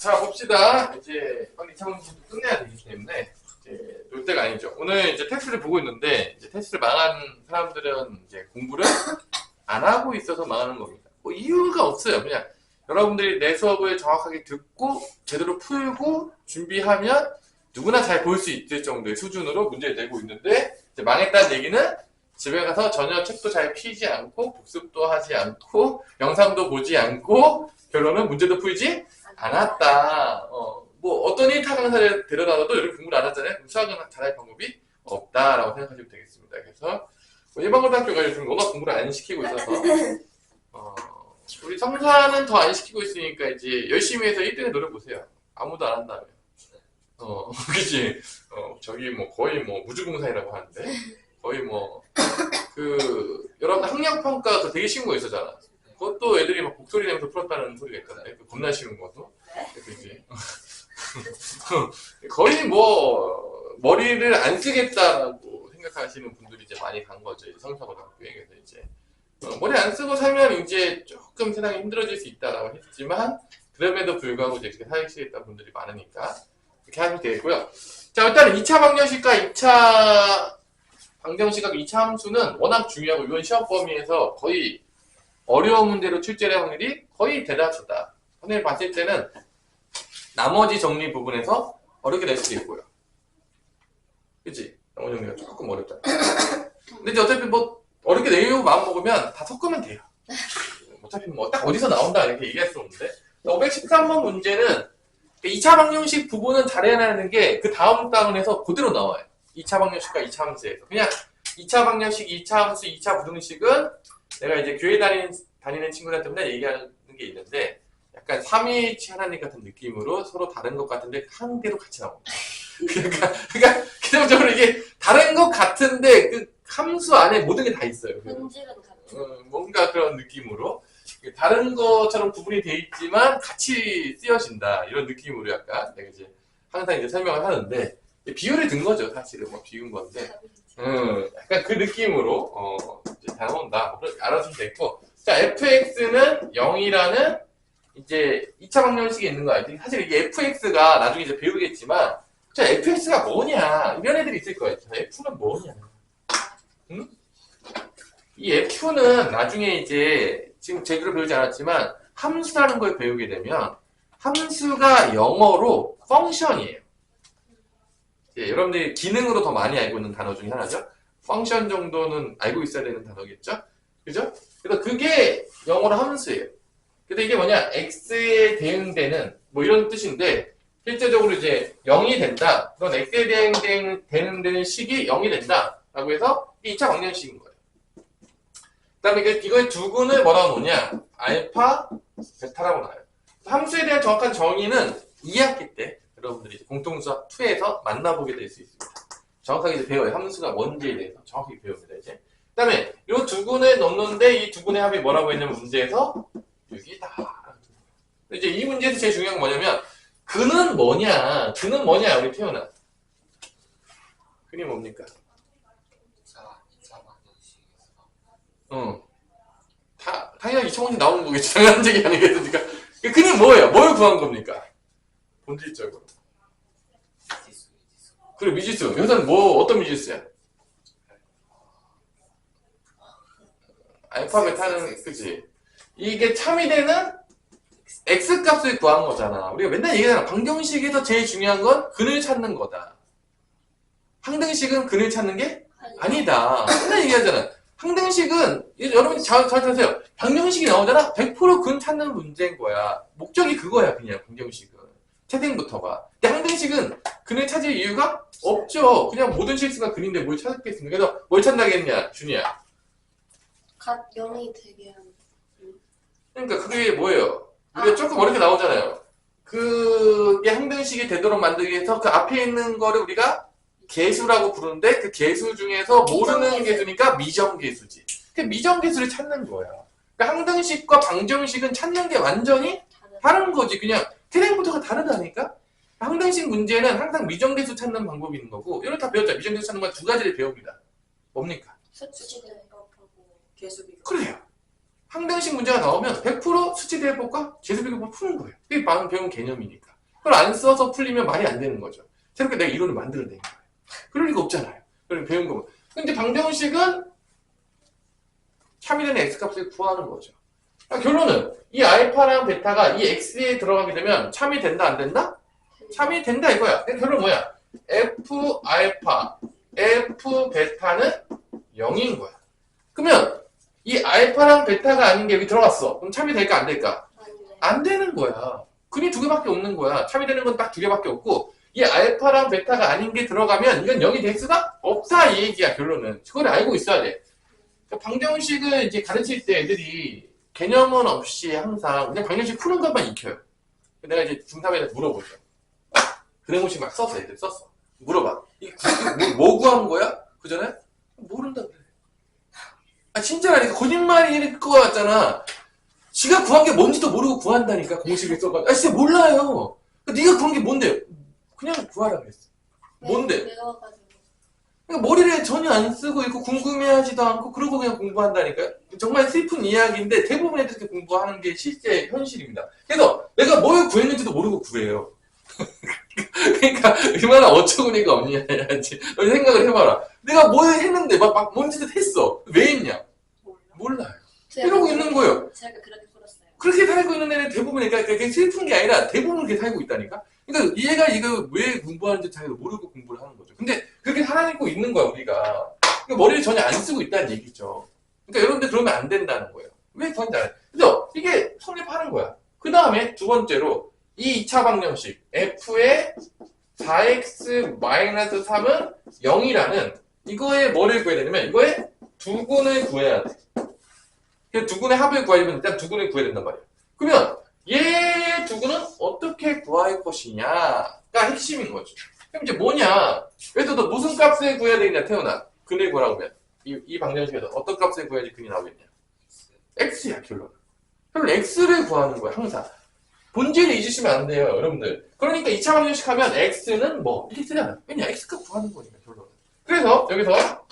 자, 봅시다. 이제 빨리 2차 방정식도 끝내야 되기 때문에 이제 놀 때가 아니죠. 오늘 이제 테스트를 보고 있는데 이제 테스트를 망한 사람들은 이제 공부를 안 하고 있어서 망하는 겁니다. 뭐 이유가 없어요. 그냥 여러분들이 내 수업을 정확하게 듣고 제대로 풀고 준비하면 누구나 잘 볼 수 있을 정도의 수준으로 문제를 내고 있는데 이제 망했다는 얘기는 집에 가서 전혀 책도 잘 피지 않고 복습도 하지 않고 영상도 보지 않고 결론은 문제도 풀지 않았다. 뭐 어떤 1타 강사를 데려다도 이렇게 공부를 안 하잖아요. 그럼 수학은 잘할 방법이 없다라고 생각하시면 되겠습니다. 그래서 뭐 일반고등학교가 요즘 워낙 공부를 안 시키고 있어서 우리 성사는 더 안 시키고 있으니까 이제 열심히 해서 1등에 노려보세요. 아무도 안 한다면. 그치? 저기 뭐 거의 뭐 무주공사이라고 하는데 거의 뭐 여러분 학력평가 그 되게 쉬운 거 있었잖아. 그것도 애들이 막 목소리 내면서 풀었다는 소리가 있잖아요. 겁나 쉬운 것도. 그래서 이제 거의 뭐 머리를 안 쓰겠다라고 생각하시는 분들이 이제 많이 간 거죠. 성사고등학교에. 그래서 이제 머리 안 쓰고 살면 이제 조금 세상이 힘들어질 수 있다라고 했지만 그럼에도 불구하고 이제 그렇게 사시겠다는 분들이 많으니까 그렇게 하면 되겠고요. 자, 일단은 2차 방정식과 2차 방정식하고 2차 함수는 워낙 중요하고 이번 시험 범위에서 거의 어려운 문제로 출제할 확률이 거의 대다수다. 선생님 봤을 때는 나머지 정리 부분에서 어렵게 낼 수도 있고요. 그치? 나머지 정리가 조금 어렵다. 근데 이제 어차피 뭐 어렵게 내려고 마음 먹으면 다 섞으면 돼요. 어차피 뭐 딱 어디서 나온다 이렇게 얘기할 수 없는데 513번 문제는 2차 방정식 부분은 잘해야 하는 게 그 다음 다운에서 그대로 나와요. 2차 방정식과 2차 함수에서. 그냥 2차 방정식, 2차 함수, 2차 부등식은 내가 이제 교회 다니는 친구들한테 맨날 얘기하는 게 있는데 약간 삼위일체 하나님 같은 느낌으로 서로 다른 것 같은데 한 개로 같이 나옵니다. 그러니까 기본적으로 이게 다른 것 같은데 그 함수 안에 모든 게 다 있어요. 본질은 같은. 뭔가 그런 느낌으로 다른 것처럼 구분이 돼 있지만 같이 쓰여진다 이런 느낌으로 약간 내가 이제 항상 이제 설명을 하는데 비유를 든 거죠. 사실은 뭐 비운 건데 약간 그 느낌으로 이제 다 나온다. 뭐 알아주면 되고 자 fx는 0이라는 이제 2차 방정식이 있는 거 알지? 사실 이게 fx가 나중에 이제 배우겠지만 자 fx가 뭐냐 이런 애들이 있을 거예요. f는 뭐냐? 응? 이 f는 나중에 이제 지금 제대로 배우지 않았지만 함수라는 걸 배우게 되면 함수가 영어로 펑션이에요. 예, 여러분들이 기능으로 더 많이 알고 있는 단어 중에 하나죠. 펑션 정도는 알고 있어야 되는 단어겠죠? 그죠? 그래서 그게 영어로 함수예요. 근데 이게 뭐냐? x에 대응되는 뭐 이런 뜻인데 실제적으로 이제 0이 된다. 그런 x에 대응되는 식이 0이 된다. 라고 해서 2차 방정식인 거예요. 그 다음에 이거의 두근을 뭐라고 놓냐? 알파, 베타라고 나와요. 함수에 대한 정확한 정의는 2학기 때 여러분들이 공통수학 2에서 만나보게 될 수 있습니다. 정확하게 이제 배워요. 함수가 뭔지에 대해서 정확히 배웁니다. 이제. 그 다음에 이 두근을 넣는데 이 두근의 합이 뭐라고 했냐면 문제에서 6이다. 이제 이 문제에서 제일 중요한 건 뭐냐면 근은 뭐냐? 근은 뭐냐? 우리 태어나. 근이 뭡니까? 당연히 2차원이 나오는 거겠지. 당연한 얘기 아니겠습니까? 근이 뭐예요? 뭘 구한 겁니까? 본질적으로. 그래, 미지수. 여기서는 뭐, 어떤 미지수야? 알파, 베타는, 그치? 이게 참이 되는 x 값을 구한 거잖아. 우리가 맨날 얘기하잖아. 방정식에서 제일 중요한 건 근을 찾는 거다. 항등식은 근을 찾는 게 아니다. 맨날 얘기하잖아. 항등식은 여러분이 잘 들으세요. 방정식이 나오잖아. 100%근 찾는 문제인 거야. 목적이 그거야 그냥 방정식은. 채팅부터가. 근데 항등식은 근을 찾을 이유가 없죠. 그냥 모든 실수가 근인데 뭘 찾겠습니까? 그래서 뭘 찾나겠냐 준이야. 갓 0이 되게 하는. 그러니까 그게 뭐예요? 우리가 조금 어렵게 나오잖아요. 그게 항등식이 되도록 만들기 위해서 그 앞에 있는 거를 우리가 계수라고 부르는데 그 계수 중에서 모르는 계수니까 미정계수지. 그 미정계수를 찾는 거야. 그러니까 항등식과 방정식은 찾는 게 완전히 다른 거지. 그냥 태생부터가 다르다니까? 항등식 문제는 항상 미정계수 찾는 방법이 있는 거고 이걸 다 배웠죠. 미정계수 찾는 건 두 가지를 배웁니다. 뭡니까? 수치 대입하고 계수 비교. 그래요. 항등식 문제가 나오면 100% 수치 대입법과 계수 비교법 푸는 거예요. 그게 방금 배운 개념이니까. 그걸 안 써서 풀리면 말이 안 되는 거죠. 새롭게 내가 이론을 만들어낸 거예요. 그럴 리가 없잖아요. 그럼 배운 거면. 근데 방정식은 참이되는 x값을 구하는 거죠. 그러니까 결론은 이 알파랑 베타가 이 x에 들어가게 되면 참이 된다 안 된다? 참이 된다 이거야. 결론 뭐야? f 알파, f 베타는 0인 거야. 그러면 이 알파랑 베타가 아닌 게 여기 들어갔어. 그럼 참이 될까 안 될까? 안 되는 거야. 근이 두 개밖에 없는 거야. 참이 되는 건 딱 두 개밖에 없고 이 알파랑 베타가 아닌 게 들어가면 이건 0이 될 수가 없다 이 얘기야 결론은. 그걸 알고 있어야 돼. 그러니까 방정식을 이제 가르칠 때 애들이 개념은 없이 항상 그냥 방정식 푸는 것만 익혀요. 내가 이제 중3애들 물어보죠. 그래놓고 막 썼어 애들 썼어. 물어봐. 이게 뭐 구한 거야? 그 전에? 모른다 그래. 아 진짜라니까 거짓말일 것 같잖아. 지가 구한 게 뭔지도 모르고 구한다니까 공식을 써가지고. 아 진짜 몰라요. 네가 구한 게 뭔데? 그냥 구하라 그랬어. 뭔데? 외워가지고. 그러니까 머리를 전혀 안 쓰고 있고 궁금해하지도 않고 그러고 그냥 공부한다니까요. 정말 슬픈 이야기인데 대부분 애들 이렇게 공부하는 게 실제 현실입니다. 그래서 내가 뭘 구했는지도 모르고 구해요. 그러니까 얼마나 어처구니가 없냐지. 생각을 해봐라. 내가 뭘 했는데 막 뭔지도 했어. 왜 했냐? 몰라요. 이러고 있는 거예요. 제가 그렇게 풀었어요. 그렇게 살고 있는 애는 대부분 그러니까 그게 슬픈 게 아니라 대부분 그렇게 살고 있다니까. 그러니까 얘가 이거 왜 공부하는지 자기도 모르고 공부를 하는 거죠. 근데 그렇게 살아내고 있는 거야 우리가. 그러니까 머리를 전혀 안 쓰고 있다는 얘기죠. 그러니까 여러분들 그러면 안 된다는 거예요. 왜 그런지 알아요. 그래서 이게 성립하는 거야. 그 다음에 두 번째로 이 2차 방정식 f의 4x-3은 0이라는 이거에 뭐를 구해야 되냐면 이거에 두근을 구해야 돼. 두근의 합을 구하려면 일단 두근을 구해야 된단 말이야. 그러면 얘 두근은 어떻게 구할 것이냐가 핵심인 거죠. 그럼 이제 뭐냐? 그래서 너 무슨 값을 구해야 되겠냐 태어나. 근을 구하라고 하면 이 방정식에서 어떤 값을 구해야지 근이 나오겠냐? x야 결론. 결론 x를 구하는 거야 항상. 본질을 잊으시면 안 돼요 여러분들. 그러니까 2차 방정식 하면 x는 뭐 이렇게 쓰잖아. 왜냐? x값 구하는 거니까 결론. 그래서 여기서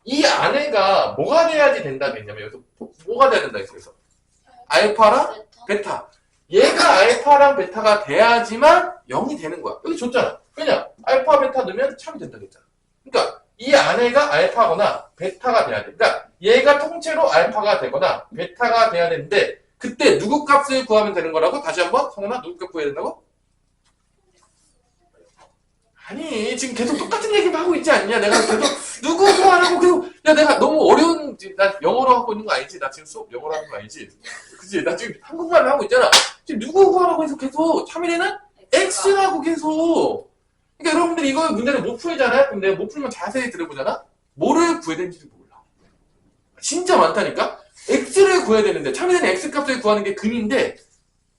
이 안에가 뭐가 돼야지 된다겠냐면 여기서 뭐가 돼야 된다 했어. 알파랑 베타. 얘가 알파랑 베타가 돼야지만 0이 되는 거야. 여기 줬잖아. 왜냐? 알파 베타 넣으면 참이 된다 그랬잖아. 그러니까 이 안에가 알파거나 베타가 돼야 돼. 그러니까 얘가 통째로 알파가 되거나 베타가 돼야 되는데 그때 누구 값을 구하면 되는 거라고? 다시 한번 성훈아 누구 값 구해야 된다고? 아니 지금 계속 똑같은 얘기만 하고 있지 않냐? 내가 계속 누구 구하라고 계속 야 내가 너무 어려운 나 영어로 하고 있는 거 아니지? 나 지금 수업 영어로 하는 거 아니지? 그치? 나 지금 한국말로 하고 있잖아. 지금 누구 구하라고 해서 계속 참이래는 X라고 계속. 그러니까 여러분들이 이거 문제를 못 풀잖아요? 그럼 내가 못 풀면 자세히 들어보잖아? 뭐를 구해야 되는지도 몰라. 진짜 많다니까? X를 구해야 되는데 참이되는 X값을 구하는 게 근인데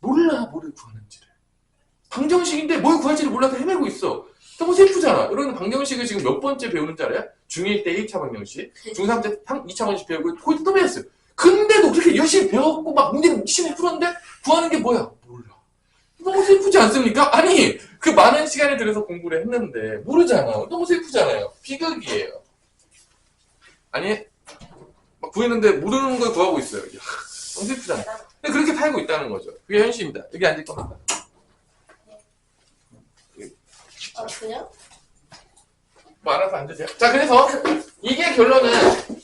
몰라 뭐를 구하는지를. 방정식인데 뭘 구할지를 몰라서 헤매고 있어. 너무 슬프잖아. 여러분 방정식을 지금 몇 번째 배우는 줄 알아요? 중1 때 1차 방정식, 중3 때 2차 방정식 배우고 거의 또 배웠어요. 근데도 그렇게 열심히 배웠고 막 문제를 열심히 풀었는데 구하는 게 뭐야? 몰라. 너무 슬프지 않습니까? 아니 그 많은 시간을 들여서 공부를 했는데 모르잖아. 너무 슬프잖아요. 비극이에요. 아니 막 구했는데 모르는 걸 구하고 있어요. 이야, 너무 슬프잖아. 근데 그렇게 살고 있다는 거죠. 그게 현실입니다. 여기 앉을 겁니다. 아 그냥? 뭐 알아서 앉으세요. 자 그래서 이게 결론은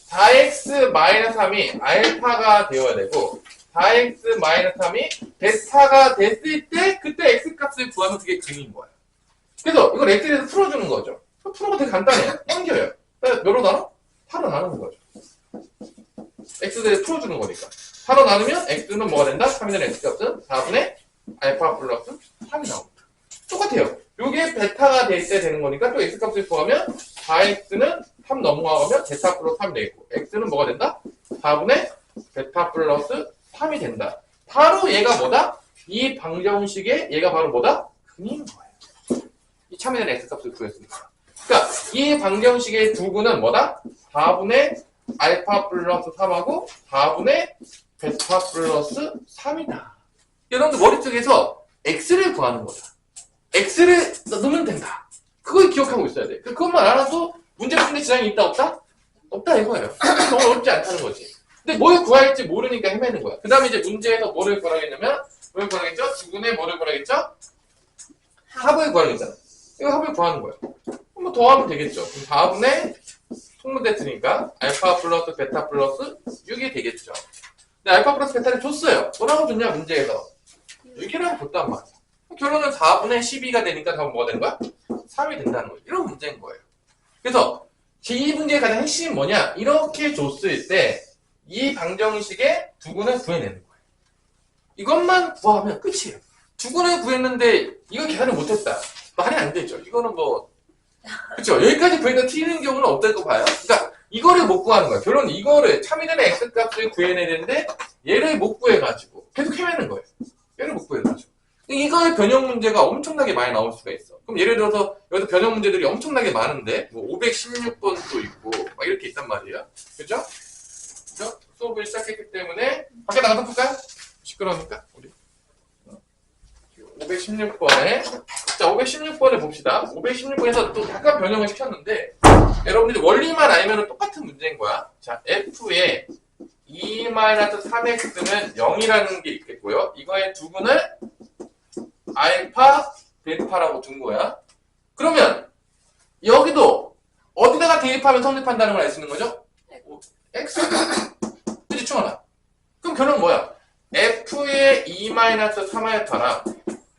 4x-3이 알파가 되어야 되고 4x-3이 베타가 됐을 때 그때 x값을 구하면 그게 근인 거야. 그래서 이걸 x에 대해서 풀어주는 거죠. 푸는 거 되게 간단해요. 넘겨요. 몇으로 나눠? 8로 나누는 거죠. x에 대해서 풀어주는 거니까. 8로 나누면 x는 뭐가 된다? 3이라는 x값은 4분의 알파 플러스 3이 나옵니다. 똑같아요. 요게 베타가 될 때 되는 거니까 또 x값을 구하면 4x는 3 넘어가면 베타 플러스 3이 되겠고 x는 뭐가 된다? 4분의 베타 플러스 3이 된다. 바로 얘가 뭐다? 이 방정식의 얘가 바로 뭐다? 근인 거예요. 이 참여된 x값을 구했으니까. 그러니까 이 방정식의 두 근은 뭐다? 4분의 알파 플러스 3하고 4분의 베타 플러스 3이다. 여러분들 머릿속에서 x를 구하는 거다. x를 넣으면 된다. 그걸 기억하고 있어야 돼. 그것만 알아도 문제 푸는데 지장이 있다 없다? 없다 이거예요. 너무 어렵지 않다는 거지. 근데 뭘 구할지 모르니까 헤매는 거야. 그 다음에 이제 문제에서 뭐를 구하겠냐면 뭘 구하겠죠? 두근에 뭐를 구하겠죠? 합을 구하는 거잖아. 이거 합을 구하는 거야. 뭐 더하면 되겠죠. 그럼 4분의 통분됐으니까 알파 플러스 베타 플러스 6이 되겠죠. 근데 알파 플러스 베타를 줬어요. 뭐라고 줬냐 문제에서 6이라고 줬단 말이야. 결론은 4분의 12가 되니까 답은 뭐가 되는 거야? 3이 된다는 거예요. 이런 문제인 거예요. 그래서 이 문제의 가장 핵심이 뭐냐? 이렇게 줬을 때 이 방정식의 두근을 구해내는 거예요. 이것만 구하면 끝이에요. 두근을 구했는데 이걸 계산을 못했다. 말이 안 되죠. 이거는 뭐 그렇죠. 여기까지 구해도 틀리는 경우는 없다고 봐요. 그러니까 이거를 못 구하는 거예요. 결론은 이거를 참이되는 x값을 구해내야 되는데 얘를 못 구해가지고 계속 헤매는 거예요. 얘를 못 구해가지고 이거의 변형 문제가 엄청나게 많이 나올 수가 있어. 그럼 예를 들어서 여기서 변형 문제들이 엄청나게 많은데 뭐 516번도 있고 막 이렇게 있단 말이에요. 그죠? 그죠? 수업을 시작했기 때문에 밖에 나가서 볼까요? 시끄러우니까 우리 516번에 자 516번에 봅시다. 516번에서 또 약간 변형을 시켰는데 여러분들이 원리만 알면 똑같은 문제인 거야. 자 f에 2-3x는 0이라는 게 있겠고요. 이거의 두근을 알파, 베타라고 둔 거야. 그러면 여기도 어디다가 대입하면 성립한다는 걸 알 수 있는 거죠? x. 그치 충원아? 그럼 결론은 뭐야? f의 2-3알파랑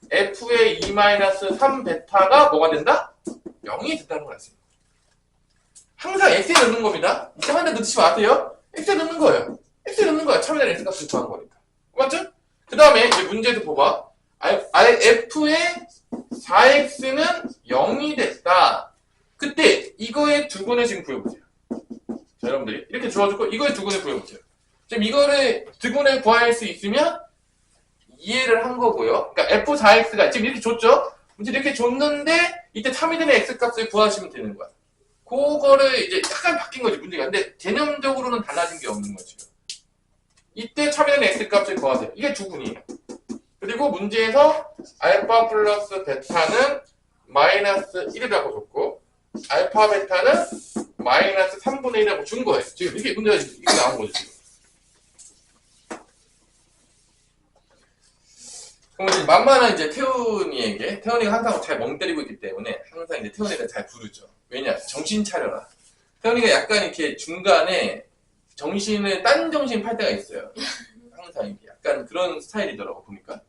f의 2-3베타가 뭐가 된다? 0이 된다는 걸 알 수 있는 거야. 항상 x에 넣는 겁니다. 이상한 데 넣지 마세요. x에 넣는 거예요. x에 넣는 거야. 참여된 x값을 구하는 거니까. 맞죠? 그 다음에 이제 문제도 봐봐. f의 4x는 0이 됐다. 그때 이거의 두근을 지금 구해보세요. 자, 여러분들이 이렇게 주어주고 이거의 두근을 구해보세요. 지금 이거를 두근을 구할 수 있으면 이해를 한 거고요. 그러니까 f4x가 지금 이렇게 줬죠? 문제 이렇게 줬는데 이때 참이되는 x값을 구하시면 되는 거야. 그거를 이제 약간 바뀐 거지 문제가. 근데 개념적으로는 달라진 게 없는 거지. 이때 참이되는 x값을 구하세요. 이게 두근이에요. 그리고 문제에서 알파 플러스 베타는 마이너스 1이라고 줬고 알파 베타는 마이너스 3분의 1이라고 준 거예요. 지금 이게 문제가 이게 나온 거죠. 지금. 그럼 이제 만만한 이제 태훈이에게 태훈이가 항상 잘 멍 때리고 있기 때문에 항상 이제 태훈이를 잘 부르죠. 왜냐? 정신 차려라. 태훈이가 약간 이렇게 중간에 정신을 딴 정신 팔 때가 있어요. 항상 이게 약간 그런 스타일이더라고 보니까.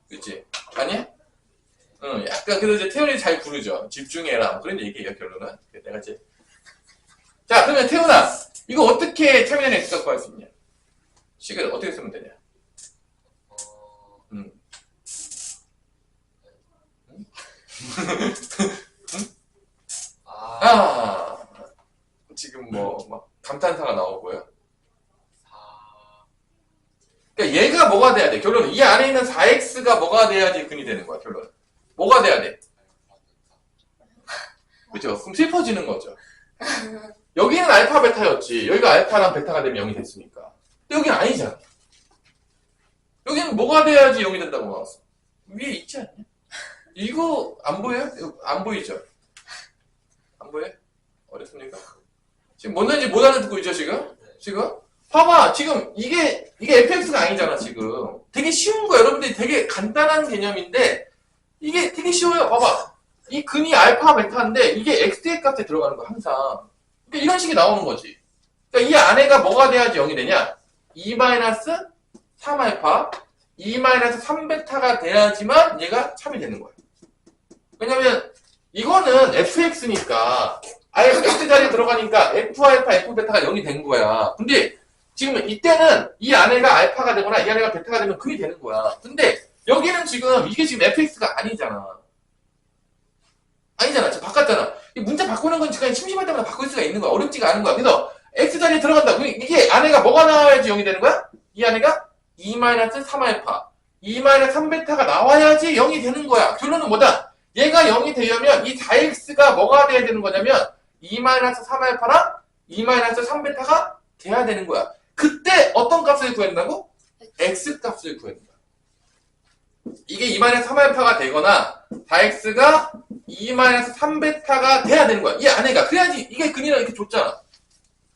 그치? 아니야? 응, 약간, 그래서 이제 태훈이 잘 부르죠. 집중해라. 뭐 그런 얘기예요, 결론은. 내가 이제. 자, 그러면 태훈아, 이거 어떻게 참여된 x값 구할 수 있냐? 식을 어떻게 쓰면 되냐? 응? 지금 뭐, 막, 감탄사가 나오고요. 그러니까 얘가 뭐가 돼야 돼? 결론은 이 안에 있는 4x가 뭐가 돼야지 근이 되는 거야, 결론은. 뭐가 돼야 돼? 그죠? 그럼 슬퍼지는 거죠. 여기는 알파 베타였지. 여기가 알파랑 베타가 되면 0이 됐으니까. 근데 여기는 아니잖아. 여기는 뭐가 돼야지 0이 된다고 나왔어. 위에 있지 않냐? 이거 안 보여요? 안 보이죠? 안 보여요? 어렵습니까? 지금 뭔지 못 알아듣고 있죠, 지금? 지금? 봐봐, 지금 이게 fx가 아니잖아, 지금. 되게 쉬운 거, 여러분들이 되게 간단한 개념인데, 이게 되게 쉬워요. 봐봐. 이 근이 알파, 베타인데, 이게 x의 값에 들어가는 거, 항상. 그러니까 이런 식이 나오는 거지. 그러니까 이 안에가 뭐가 돼야지 0이 되냐? 2-3알파, 2-3베타가 돼야지만 얘가 참이 되는 거야. 왜냐면, 이거는 fx니까, x 자리에 들어가니까 f알파, f베타가 0이 된 거야. 근데, 지금 이때는 이 안에가 알파가 되거나 이 안에가 베타가 되면 근이 되는 거야. 근데 여기는 지금 이게 지금 fx가 아니잖아. 아니잖아. 지금 바꿨잖아. 이 문자 바꾸는 건 그냥 심심할 때마다 바꿀 수가 있는 거야. 어렵지가 않은 거야. 그래서 x 자리에 들어간다. 이게 안에가 뭐가 나와야지 0이 되는 거야? 이 안에가 2-3알파, 2-3베타가 나와야지 0이 되는 거야. 결론은 뭐다? 얘가 0이 되려면 이 4x가 뭐가 돼야 되는 거냐면 2-3알파랑 2-3베타가 돼야 되는 거야. 그때 어떤 값을 구한다고? x값을 구한다. 이게 2-3알파가 되거나 4x가 2-3베타가 돼야 되는 거야. 이 안에가. 그래야지 이게 근이라 이렇게 줬잖아.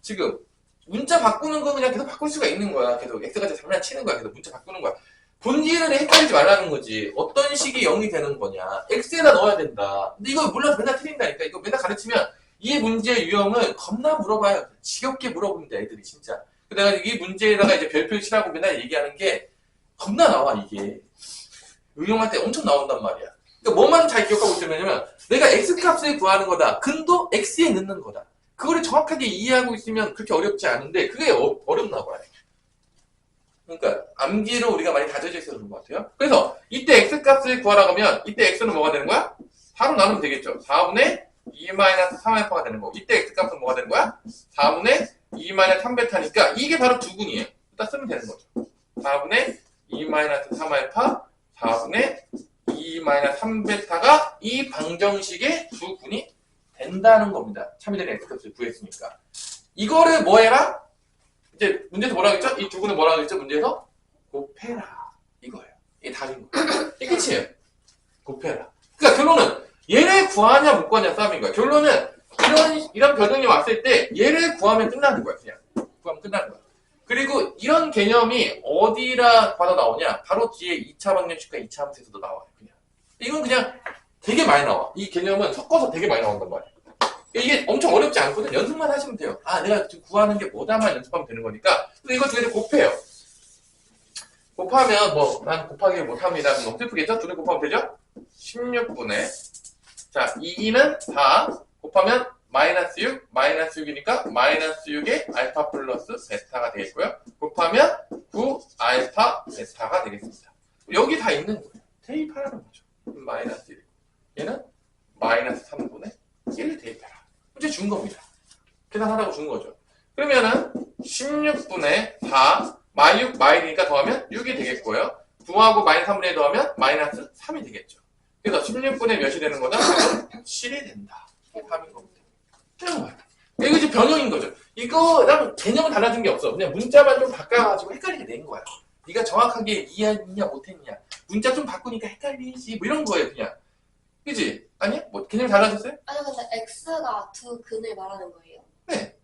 지금 문자 바꾸는 거 그냥 계속 바꿀 수가 있는 거야. 계속 x가 장난치는 거야. 계속 문자 바꾸는 거야. 본질을 헷갈리지 말라는 거지. 어떤 식이 0이 되는 거냐. x에다 넣어야 된다. 근데 이거 몰라서 맨날 틀린다니까. 이거 맨날 가르치면 이 문제의 유형은 겁나 물어봐요. 지겹게 물어봅니다, 애들이 진짜. 내가 이 문제에다가 이제 별표 칠하고 맨날 얘기하는 게 겁나 나와, 이게. 응용할 때 엄청 나온단 말이야. 그러니까 뭐만 잘 기억하고 있으면 내가 x값을 구하는 거다. 근도 x에 넣는 거다. 그거를 정확하게 이해하고 있으면 그렇게 어렵지 않은데 그게 어렵나 봐요. 그러니까 암기로 우리가 많이 다져져 있어서 그런 것 같아요. 그래서 이때 x값을 구하라고 하면 이때 x는 뭐가 되는 거야? 바로 나누면 되겠죠. 4분의 2-3알파가 되는 거고 이때 x값은 뭐가 되는 거야? 4분의 2-3베타니까 이게 바로 두근이에요. 일단 쓰면 되는 거죠. 4분의 2-3알파 4분의 2-3베타가 이 방정식의 두근이 된다는 겁니다. 참이된 x값을 구했으니까. 이거를 뭐 해라? 이제 문제에서 뭐라고 했죠? 이 두근을 뭐라고 했죠? 문제에서 곱해라. 이거예요. 이게 답인 거예요. 이게 끝이에요. 곱해라. 그러니까 결론은 얘를 구하냐 못 구하냐 싸움인 거야. 결론은 이런 변형이 왔을 때 얘를 구하면 끝나는 거야. 그냥 구하면 끝나는 거야. 그리고 이런 개념이 어디라 받아 나오냐? 바로 뒤에 2차 방정식과 2차 함수에서도 나와요. 그냥 이건 그냥 되게 많이 나와. 이 개념은 섞어서 되게 많이 나온단 말이야. 이게 엄청 어렵지 않거든. 연습만 하시면 돼요. 아, 내가 지금 구하는 게 뭐다만 연습하면 되는 거니까. 근데 이거 두 개를 곱해요. 곱하면 뭐 난 곱하기 못합니다. 너무 슬프겠죠? 두 개 곱하면 되죠? 16분의 자, 2는 4 곱하면 마이너스 6, 마이너스 6이니까 마이너스 6의 알파 플러스 베타가 되겠고요. 곱하면 9 알파 베타가 되겠습니다. 여기 다 있는 거예요. 대입하라는 거죠. 마이너스 1. 얘는 마이너스 3분의 1 대입해라. 문제 준 겁니다. 계산하라고 준 거죠. 그러면은 16분의 4 마이6 마이니까 더하면 6이 되겠고요. 9하고 마이너스 3분의 1 더하면 마이너스 3이 되겠죠. 그래서 16분의 몇이 되는 거다? 7이 된다. 이게 답인 겁니다. 이거 이제 변형인 거죠. 이거랑 개념은 달라진 게 없어. 그냥 문자만 좀 바꿔가지고 헷갈리게 된 거야. 네가 정확하게 이해했냐 못했냐. 문자 좀 바꾸니까 헷갈리지. 뭐 이런 거예요, 그냥. 그지? 아니야? 뭐 개념이 달라졌어요? 아니 근데 x가 두 근을 말하는 거예요? 네.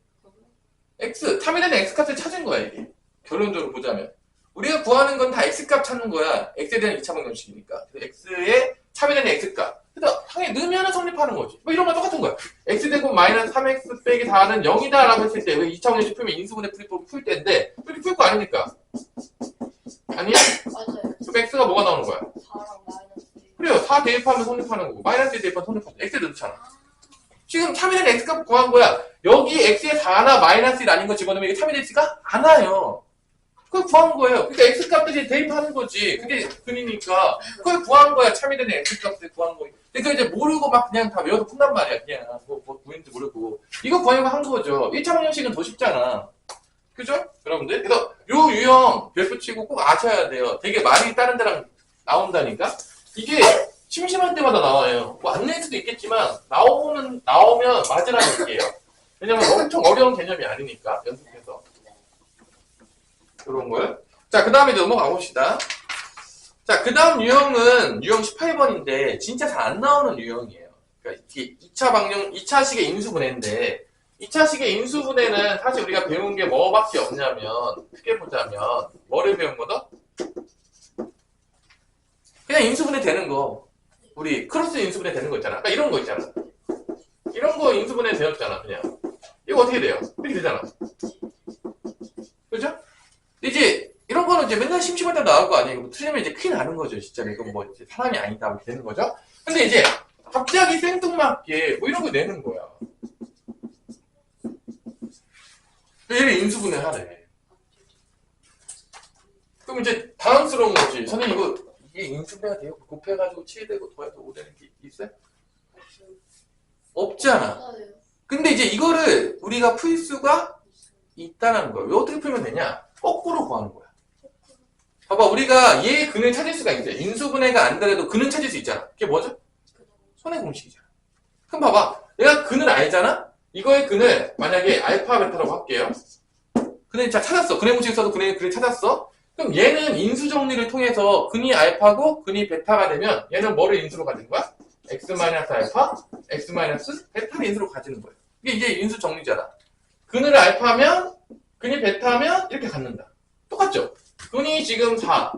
x, 탐이라는 x값을 찾은 거야, 이게. 결론적으로 보자면. 우리가 구하는 건 다 x값 찾는 거야. x에 대한 2차 방정식이니까. x의 탐이라는 x값. 그래서 항에 넣으면 성립하는 거지. 뭐 이런 거 똑같은 거야. x 제곱 마이너스 3x 빼기 4는 0이다 라고 했을 때 왜 2차 방정식 풀면 인수분해 풀 때인데 이렇게 풀 거 아닙니까? 아니야? 맞아요. 그럼 x가 뭐가 나오는 거야? 4랑 마이너스 1. 그래요. 4 대입하면 성립하는 거고 마이너스 1 대입하면 성립하는 거고 x에 넣잖아. 지금 참이된 x값 구한 거야. 여기 x에 4나 마이너스 1 아닌 거 집어넣으면 이게 참이된 x가 안 와요. 그걸 구한 거예요. 그러니까 x값들이 대입하는 거지. 그게 근이니까 그걸 구한 거야. 참이된 x값을 구한 거예요. 근데 그걸 이제 모르고 막 그냥 다 외워서 푼단 말이야. 그냥 뭐 구했는지 모르고. 이거 구하려고 한 거죠. 1차 방정식은 더 쉽잖아. 그죠? 여러분들? 그래서 요 유형 별표 치고 꼭 아셔야 돼요. 되게 많이 다른 데랑 나온다니까? 이게 심심할 때마다 나와요. 뭐 안 낼 수도 있겠지만 나오면 맞으라는 얘기예요. 왜냐면 엄청 어려운 개념이 아니니까 연습해서 이런 거요. 자, 그 다음에 넘어가 봅시다. 자, 그 다음 유형은 유형 18번인데 진짜 잘 안 나오는 유형이에요. 그러니까 이게 2차식의 인수분해인데 2차식의 인수분해는 사실 우리가 배운 게 뭐밖에 없냐면 크게 보자면 뭐를 배운 거다? 그냥 인수분해 되는 거. 우리 크로스 인수분해 되는 거 있잖아. 그러니까 이런 거 있잖아. 이런 거 인수분해 되었잖아, 그냥. 이거 어떻게 돼요? 이렇게 되잖아. 그죠? 이제 이런 거는 이제 맨날 심심할 때 나올 거 아니에요. 뭐 틀리면 이제 큰일 나는 거죠, 진짜. 이거 뭐 이제 사람이 아니다 이렇게 되는 거죠. 근데 이제 갑자기 생뚱맞게 뭐 이런 거 내는 거야. 얘를 인수분해 하래. 그럼 이제 당황스러운 거지. 선생님 이게 인수분해가 돼요? 곱해가지고 7 되고 더해서 5 되는 게 있어요? 없잖아. 맞아요. 근데 이제 이거를 우리가 풀 수가 있다는 거야. 왜 어떻게 풀면 되냐? 거꾸로 구하는 거야. 봐봐, 우리가 얘의 근을 찾을 수가 있어요. 인수분해가 안 되더라도 근은 찾을 수 있잖아. 그게 뭐죠? 손해 공식이잖아. 그럼 봐봐, 내가 근을 알잖아? 이거의 근을 만약에 알파 베타라고 할게요. 근을 자 찾았어. 근의 공식 써도 근을 찾았어. 그럼 얘는 인수 정리를 통해서 근이 알파고 근이 베타가 되면 얘는 뭐를 인수로 가진 거야? x-알파, x-베타를 인수로 가지는 거예요. 이게 이제 인수 정리잖아. 근을 알파면, 근이 베타면 이렇게 갖는다. 똑같죠? 근이 지금 4,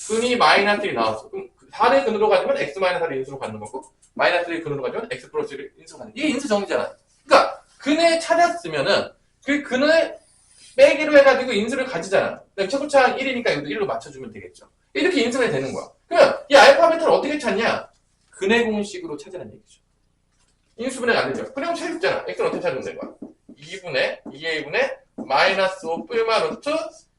근이 마이너스 1이 나왔어. 그럼 4를 근으로 가지면 x 마이너스 4를 인수로 갖는 거고 마이너스 1을 근으로 가지면 x 플러스 1을 인수로 갖는 이게 인수 정리잖아. 그러니까 근을 찾았으면은 그 근을 빼기로 해가지고 인수를 가지잖아. 그럼 최고차항 1이니까 이것도 1로 맞춰주면 되겠죠. 이렇게 인수가 되는 거야. 그러면 이 알파 베타를 어떻게 찾냐? 근의 공식으로 찾으라는 얘기죠. 인수분해가 안 되죠. 근의 공식 찾았잖아. x는 어떻게 찾으면 되는 거야? 2분의 2a분의 마이너스 5 뿔마 루트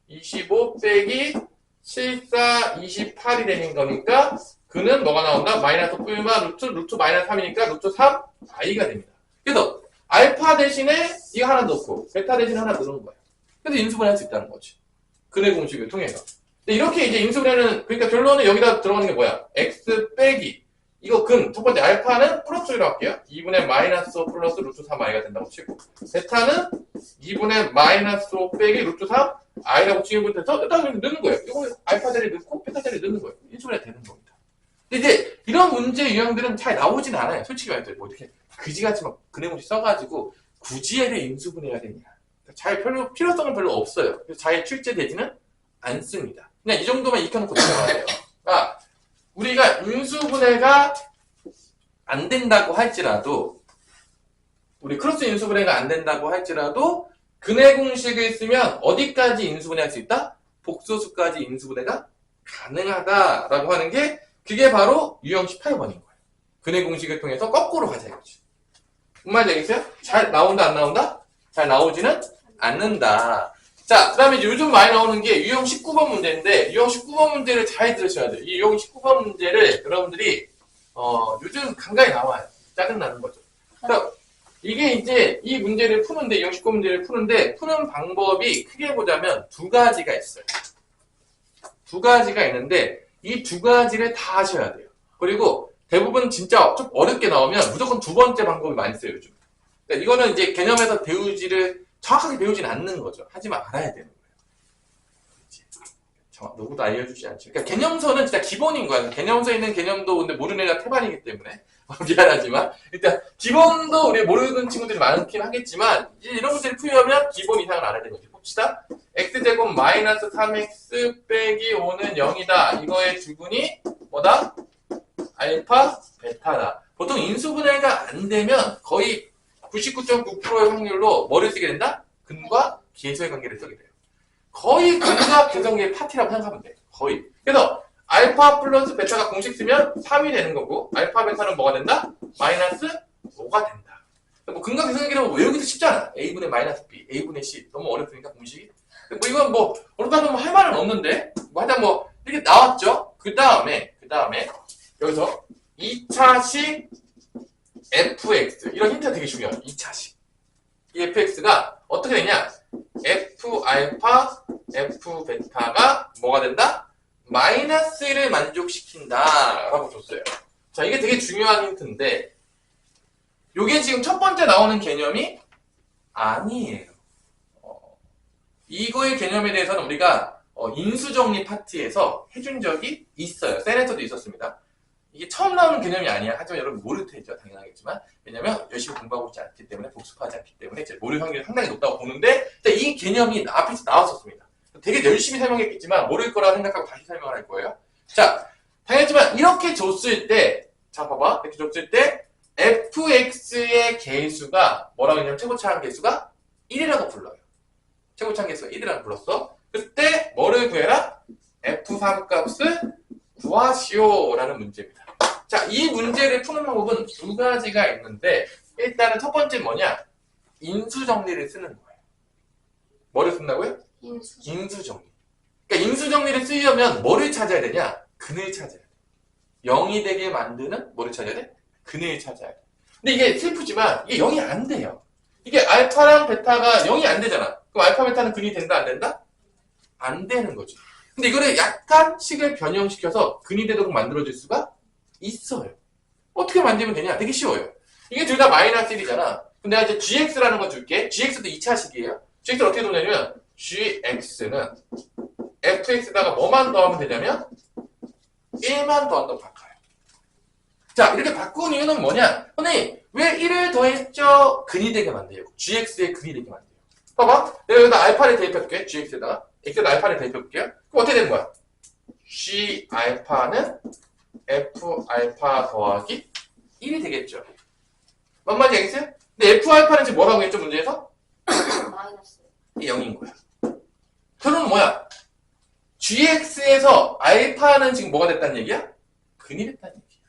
25 빼기 74 28이 되는 거니까 그는 뭐가 나온다? 마이너스 뿔마 루트 마이너스 3이니까 루트 3 i가 됩니다. 그래서 알파 대신에 이거 하나 넣고 베타 대신에 하나 넣는 거야. 그래서 인수분해 할 수 있다는 거지. 근의 공식을 통해서. 근데 이렇게 이제 인수분해는, 그러니까 결론은 여기다 들어가는 게 뭐야? x 빼기. 이거 근, 첫 번째 알파는 플러스로 할게요. 2분의 마이너스 5 플러스 루트 3i가 된다고 치고. 베타는 2분의 마이너스 5 빼기 루트 3 i라고 치는 것에서 일단 넣는 거예요. 이거 알파 자리 넣고 베타 자리 넣는 거예요. 인수분해 되는 겁니다. 근데 이제 이런 문제 유형들은 잘 나오진 않아요. 솔직히 말해서 뭐 어떻게 그지같이 막 근의 공식 써가지고 굳이 얘를 인수분해해야 되냐. 잘 별로 필요성은 별로 없어요. 그래서 잘 출제되지는 않습니다. 그냥 이 정도만 익혀놓고 들어가야 돼요. 그러니까 우리가 인수분해가 안 된다고 할지라도 우리 크로스 인수분해가 안 된다고 할지라도 근의 공식을 쓰면 어디까지 인수분해할 수 있다? 복소수까지 인수분해가 가능하다라고 하는 게 그게 바로 유형 18번인 거예요. 근의 공식을 통해서 거꾸로 가자 이거지. 무슨 말인지 알겠어요? 잘 나온다 안 나온다? 잘 나오지는 않는다. 자, 그 다음에 요즘 많이 나오는 게 유형 19번 문제인데 유형 19번 문제를 잘 들으셔야 돼요. 이 유형 19번 문제를 여러분들이 요즘 간간히 나와요. 짜증나는 거죠. 그러니까 이게 이제 이 문제를 푸는데 유형 19번 문제를 푸는데 푸는 방법이 크게 보자면 두 가지가 있어요. 두 가지가 있는데 이 두 가지를 다 하셔야 돼요. 그리고 대부분 진짜 좀 어렵게 나오면 무조건 두 번째 방법이 많이 써요, 요즘. 그러니까 이거는 이제 개념에서 정확하게 배우진 않는 거죠. 하지만 알아야 되는 거예요. 누구도 알려주지 않죠. 그러니까 개념서는 진짜 기본인 거야. 개념서에 있는 개념도 근데 모르는 애가 태반이기 때문에. 미안하지만. 일단, 기본도 우리 모르는 친구들이 많긴 하겠지만, 이제 이런 문제를 풀려면 기본 이상을 알아야 되는 거지. 봅시다. x제곱 마이너스 3x 빼기 5는 0이다. 이거의 주분이 뭐다? 알파, 베타다. 보통 인수분해가 안 되면 거의 99.9%의 확률로 뭐를 쓰게 된다? 근과 계수의 관계를 쓰게 돼요. 거의 근과 계수의 파티라고 생각하면 돼요. 거의. 그래서 알파 플러스 베타가 공식 쓰면 3이 되는 거고 알파 베타는 뭐가 된다? 마이너스 5가 된다. 뭐 근과 계수의 관계는 외우기도 쉽잖아. a분의 마이너스 b, a분의 c. 너무 어렵으니까 공식이. 뭐 이건 뭐 어렵다면 뭐 할 말은 없는데 뭐 하여튼 뭐 이렇게 나왔죠. 그 다음에 여기서 2차식 fx 이런 힌트가 되게 중요해요. 2차식 이 fx가 어떻게 되냐? f 알파 f 베타가 뭐가 된다? 마이너스 1을 만족시킨다 라고 줬어요. 자, 이게 되게 중요한 힌트인데 요게 지금 첫 번째 나오는 개념이 아니에요. 이거의 개념에 대해서는 우리가 인수정리 파트에서 해준 적이 있어요. 센에서도 있었습니다. 이게 처음 나오는 개념이 아니야. 하지만 여러분 모를 테죠. 당연하겠지만. 왜냐면 열심히 공부하고 있지 않기 때문에, 복습하지 않기 때문에 이제 모를 확률이 상당히 높다고 보는데 이 개념이 앞에서 나왔었습니다. 되게 열심히 설명했겠지만 모를 거라고 생각하고 다시 설명을 할 거예요. 자, 당연하지만 이렇게 줬을 때 자, 봐봐. 이렇게 줬을 때 fx의 개수가 뭐라고 했냐면 최고차항 개수가 1이라고 불러요. 최고차항 개수가 1이라고 불렀어. 그때 뭐를 구해라? f3 값을 구하시오라는 문제입니다. 자, 이 문제를 푸는 방법은 두 가지가 있는데 일단은 첫 번째 뭐냐? 인수정리를 쓰는 거예요. 뭐를 쓴다고요? 인수정리. 그러니까 인수정리를 쓰려면 뭐를 찾아야 되냐? 근을 찾아야 돼. 0이 되게 만드는 뭐를 찾아야 돼? 근을 찾아야 돼. 근데 이게 슬프지만 이게 0이 안 돼요. 이게 알파랑 베타가 0이 안 되잖아. 그럼 알파 베타는 근이 된다 안 된다? 안 되는 거죠. 근데 이거를 약간 식을 변형시켜서 근이 되도록 만들어줄 수가 있어요. 어떻게 만들면 되냐? 되게 쉬워요. 이게 둘 다 마이너스 1이잖아. 그럼 내가 이제 gx라는 거 줄게. gx도 2차식이에요. gx를 어떻게 도냐면 gx는 fx에다가 뭐만 더하면 되냐면 1만 더한다고 바꿔요. 자, 이렇게 바꾼 이유는 뭐냐? 선생님, 왜 1을 더했죠? 근이 되게 만들어요. gx의 근이 되게 만들어요. 봐봐. 내가 여기다 알파를 대입해볼게. gx에다가. x에다 알파를 대입해볼게요. 그럼 어떻게 되는 거야? G 알파는 F 알파 더하기 1이 되겠죠. 맞지 알겠어요? 근데 F 알파는 지금 뭐라고 했죠, 문제에서? 마이너스. 이게 0인 거야. 결론은 뭐야? GX에서 알파는 지금 뭐가 됐다는 얘기야? 근이 됐다는 얘기야.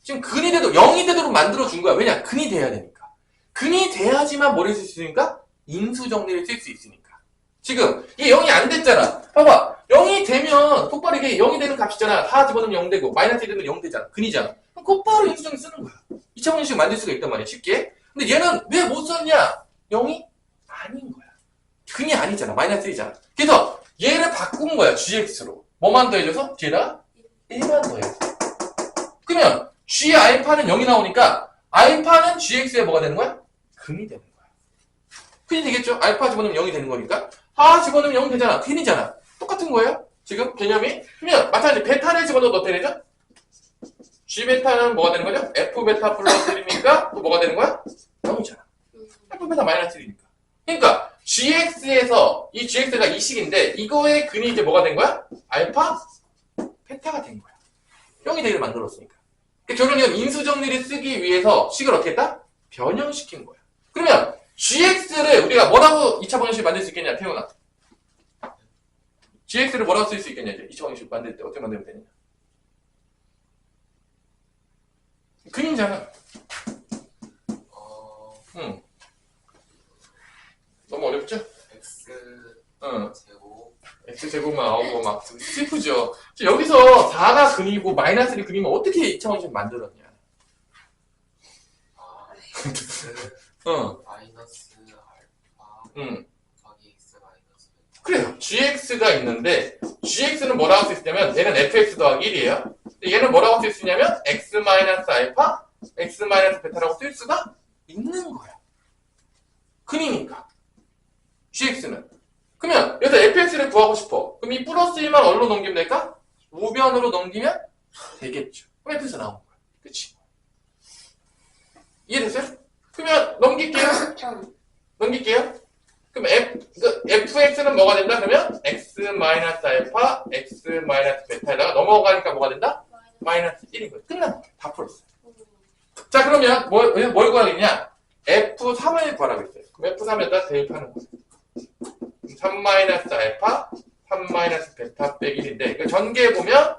지금 근이 돼도 0이 되도록 만들어준 거야. 왜냐? 근이 돼야 되니까. 근이 돼야지만 뭘 쓸 수 있으니까? 인수 정리를 쓸 수 있으니까. 지금 이게 0이 안 됐잖아. 봐봐. 0이 되면 똑바로 이게 0이 되는 값이잖아. 4 집어넣으면 0 되고 마이너스 1 되면 0 되잖아. 근이잖아. 그럼 곧바로 인수 정리 쓰는 거야. 2차 방정식 만들 수가 있단 말이야. 쉽게. 근데 얘는 왜 못 썼냐? 0이 아닌 거야. 근이 아니잖아. 마이너스 1이잖아. 그래서 얘를 바꾼 거야. GX로. 뭐만 더해줘서? 뒤에다가 1만 더해서. 그러면 G 알파는 0이 나오니까 알파는 GX에 뭐가 되는 거야? 근이 되는 거야. 근이 되겠죠? 알파 집어넣으면 0이 되는 거니까. 하 집어넣으면 0 되잖아. 근이잖아. 똑같은 거예요. 지금 개념이. 그러면 마찬가지 베타를 집어넣어도 어떻게 되죠? G 베타는 뭐가 되는 거죠? F 베타 플러스 1이니까 또 뭐가 되는 거야? 0이잖아. F 베타 마이너스 1이니까. 그러니까 GX에서 이 GX가 이 식인데 이거의 근이 이제 뭐가 된 거야? 알파 베타가 된 거야. 0이 되기를 만들었으니까. 그러니까 결론은 인수정리를 쓰기 위해서 식을 어떻게 했다? 변형시킨 거야. 그러면 GX를 우리가 뭐라고 2차 방정식 만들 수 있겠냐, 태훈아? GX를 뭐라고 쓸 수 있겠냐, 이제 2차 방정식 만들 때 어떻게 만들면 되느냐? 근이잖아. 응. 너무 어렵죠? X 응. 제곱 X제곱만 나오고 막 슬프죠. 여기서 4가 근이고 마이너스 1이 근이면 어떻게 2차 방정식 만들었냐? X 응. 마이너스 알파 응. 더하기 X 마이너스 베타. 그래요. GX가 있는데 GX는 뭐라고 쓸 수 있냐면 얘는 fx 더하기 1이에요. 얘는 뭐라고 쓸 수 있냐면 x 마이너스 알파, x 마이너스 베타라고 쓸 수가 있는 거야. 근이니까. GX는. 그러면 여기서 fx를 구하고 싶어. 그럼 이 플러스 1만 어디로 넘기면 될까? 우변으로 넘기면 되겠죠. 그럼 fx 나온 거야. 그치? 이해됐어요? 그러면 넘길게요. 넘길게요. 그럼 fx는 뭐가 된다? 그러면 x 마이너스 알파, x 마이너스 베타에다가 넘어가니까 뭐가 된다? 마이너스 1인 거야. 끝난 거야. 다 풀었어. 자, 그러면 뭘 구하겠냐? f3을 구하라고 했어요. 그럼 f3에다 대입하는 거야. 3 마이너스 알파, 3 마이너스 베타 빼기 1인데, 그 전개해보면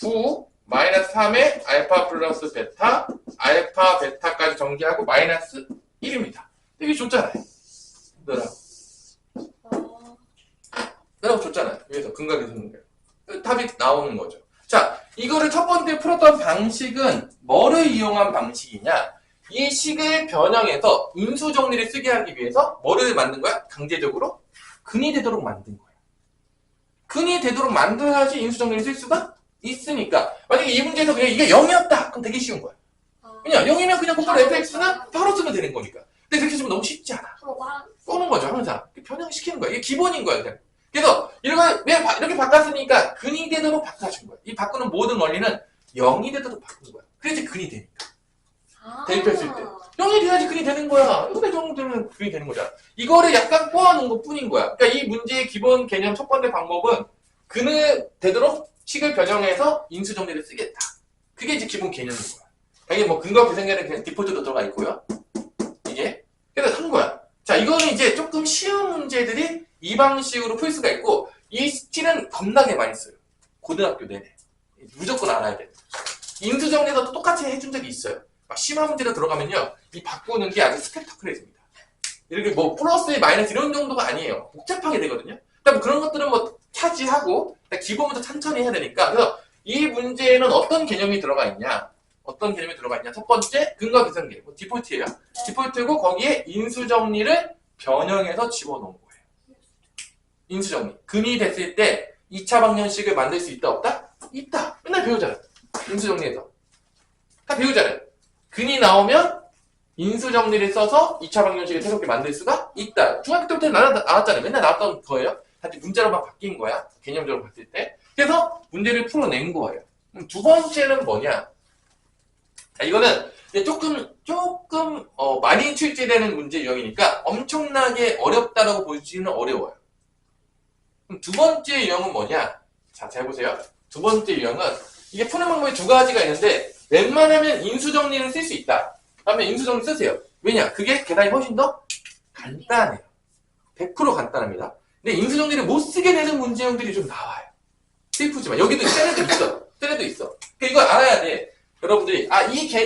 9 마이너스 3에 알파 플러스 베타, 알파 베타까지 전개하고 마이너스 1입니다. 이게 줬잖아요. 너라고 줬잖아요. 위에서 근각에서 있는 거예요. 답이 나오는 거죠. 자, 이거를 첫 번째 풀었던 방식은 뭐를 이용한 방식이냐? 이 식을 변형해서 인수 정리를 쓰게 하기 위해서 뭐를 만든 거야? 강제적으로 근이 되도록 만든 거야. 근이 되도록 만들어야지 인수 정리를 쓸 수가 있으니까. 만약에 이 문제에서 그냥 이게 0이었다. 그럼 되게 쉬운 거야. 그냥 0이면 그냥 곧바로 fx는 바로 쓰면 되는 거니까. 근데 그렇게 쓰면 너무 쉽지 않아. 쏘는 거죠, 항상. 변형시키는 거야. 이게 기본인 거야, 그냥. 그래서 이렇게 바꿨으니까 근이 되도록 바꿔준 거야. 이 바꾸는 모든 원리는 0이 되도록 바꾼 거야. 그래야지 근이 되니까. 대입했을 때. 0이 돼야지 근이 되는 거야. 이거 정도면 근이 되는 거잖아. 이거를 약간 꼬아놓은 것 뿐인 거야. 그러니까 이 문제의 기본 개념 첫 번째 방법은 근을 되도록 식을 변형해서 인수 정리를 쓰겠다. 그게 이제 기본 개념인 거야. 당연히 뭐 근거 계산계는 그냥 디폴트로 들어가 있고요. 이게. 그래서 한 거야. 자, 이거는 이제 조금 쉬운 문제들이 이 방식으로 풀 수가 있고, 이 스킬은 겁나게 많이 써요. 고등학교 내내. 무조건 알아야 돼. 인수 정리에서도 똑같이 해준 적이 있어요. 막 심한 문제로 들어가면요, 이 바꾸는 게 아주 스펙터클해집니다. 이렇게 뭐 플러스 마이너스 이런 정도가 아니에요. 복잡하게 되거든요. 그러니까 뭐 그런 것들은 뭐 차지하고 기본부터 천천히 해야 되니까. 그래서 이 문제에는 어떤 개념이 들어가 있냐? 어떤 개념이 들어가 있냐? 첫 번째, 근거 계산계. 뭐 디폴트예요. 디폴트고 거기에 인수 정리를 변형해서 집어넣은 거예요. 인수 정리. 근이 됐을 때 2차 방정식을 만들 수 있다 없다? 있다. 맨날 배우잖아요. 인수 정리해서. 다 배우잖아요. 근이 나오면 인수 정리를 써서 2차 방정식을 새롭게 만들 수가 있다. 중학교 때부터 나왔잖아요. 맨날 나왔던 거예요. 단지 문자로만 바뀐 거야. 개념적으로 봤을 때. 그래서 문제를 풀어낸 거예요. 두 번째는 뭐냐? 자, 이거는 조금 많이 출제되는 문제 유형이니까 엄청나게 어렵다라고 보시기는 어려워요. 그럼 두 번째 유형은 뭐냐? 자, 잘 보세요. 두 번째 유형은 이게 푸는 방법이 두 가지가 있는데 웬만하면 인수정리를 쓸 수 있다. 그러면 인수정리 쓰세요. 왜냐? 그게 계산이 훨씬 더 간단해요. 100% 간단합니다. 근데 인수정리를 못 쓰게 되는 문제형들이 좀 나와요. 슬프지만 여기도 때려도 있어. 때려도 있어. 그러니까 이걸 알아야 돼. 여러분들이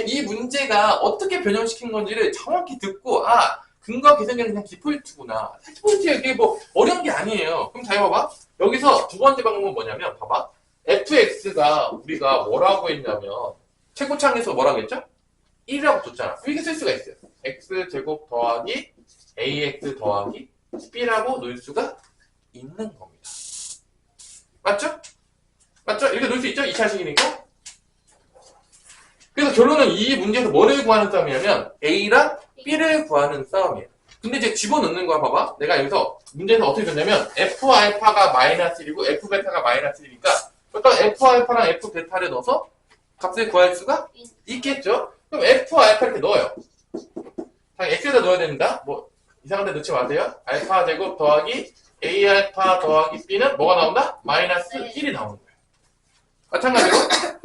이 문제가 어떻게 변형시킨 건지를 정확히 듣고 근거와 계산기는 그냥 디폴트구나. 디폴트가 이게 뭐 어려운 게 아니에요. 그럼 잘 봐봐. 여기서 두 번째 방법은 뭐냐면 봐봐. fx가 우리가 뭐라고 했냐면 최고창에서 뭐라고 했죠? 1이라고 줬잖아. 이렇게 쓸 수가 있어요. x제곱 더하기 ax 더하기 b라고 놓을 수가 있는 겁니다. 맞죠? 맞죠? 이렇게 놓을 수 있죠? 2차식이니까. 그래서 결론은 이 문제에서 뭐를 구하는 싸움이냐면 A랑 B를 구하는 싸움이에요. 근데 이제 집어넣는 거야, 봐봐. 내가 여기서 문제에서 어떻게 줬냐면 F알파가 마이너스 1이고 F베타가 마이너스 1이니까 일단 F알파랑 F베타를 넣어서 값을 구할 수가 있겠죠? 그럼 F알파 이렇게 넣어요. 당연히 X에다 넣어야 됩니다. 뭐 이상한 데 넣지 마세요. 알파 제곱 더하기 A알파 더하기 B는 뭐가 나온다? 마이너스 1이 나오는 거예요. 마찬가지로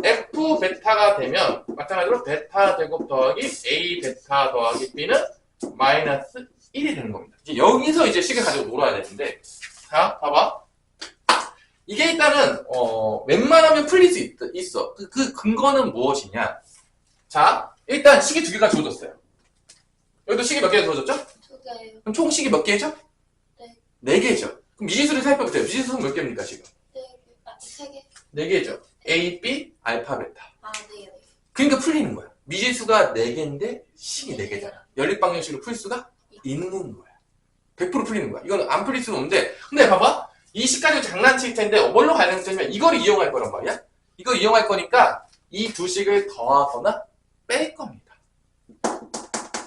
F 베타가 되면 마찬가지로 베타 제곱 더하기 A 베타 더하기 B는 마이너스 1이 되는 겁니다. 이제 여기서 이제 식을 가지고 놀아야 되는데 자 봐봐. 이게 일단은 웬만하면 풀릴 수 있어. 그 근거는 무엇이냐? 자 일단 식이 두 개가 주어졌어요. 여기도 식이 몇 개가 주어졌죠? 2개요. 그럼 총 식이 몇 개죠? 네. 4개죠. 그럼 미지수를 살펴보세요. 미지수는 몇 개입니까 지금? 3개. 4개죠. A, B, 알파, 베타. 네. 그러니까 풀리는 거야. 미지수가 4개인데 식이 4개잖아. 연립방정식으로 풀 수가 있는 거야. 100% 풀리는 거야. 이건 안 풀릴 수는 없는데 근데 봐봐. 이 식 가지고 장난칠 텐데 뭘로 가능하냐면 이걸 이용할 거란 말이야. 이걸 이용할 거니까 이 두 식을 더하거나 뺄 겁니다.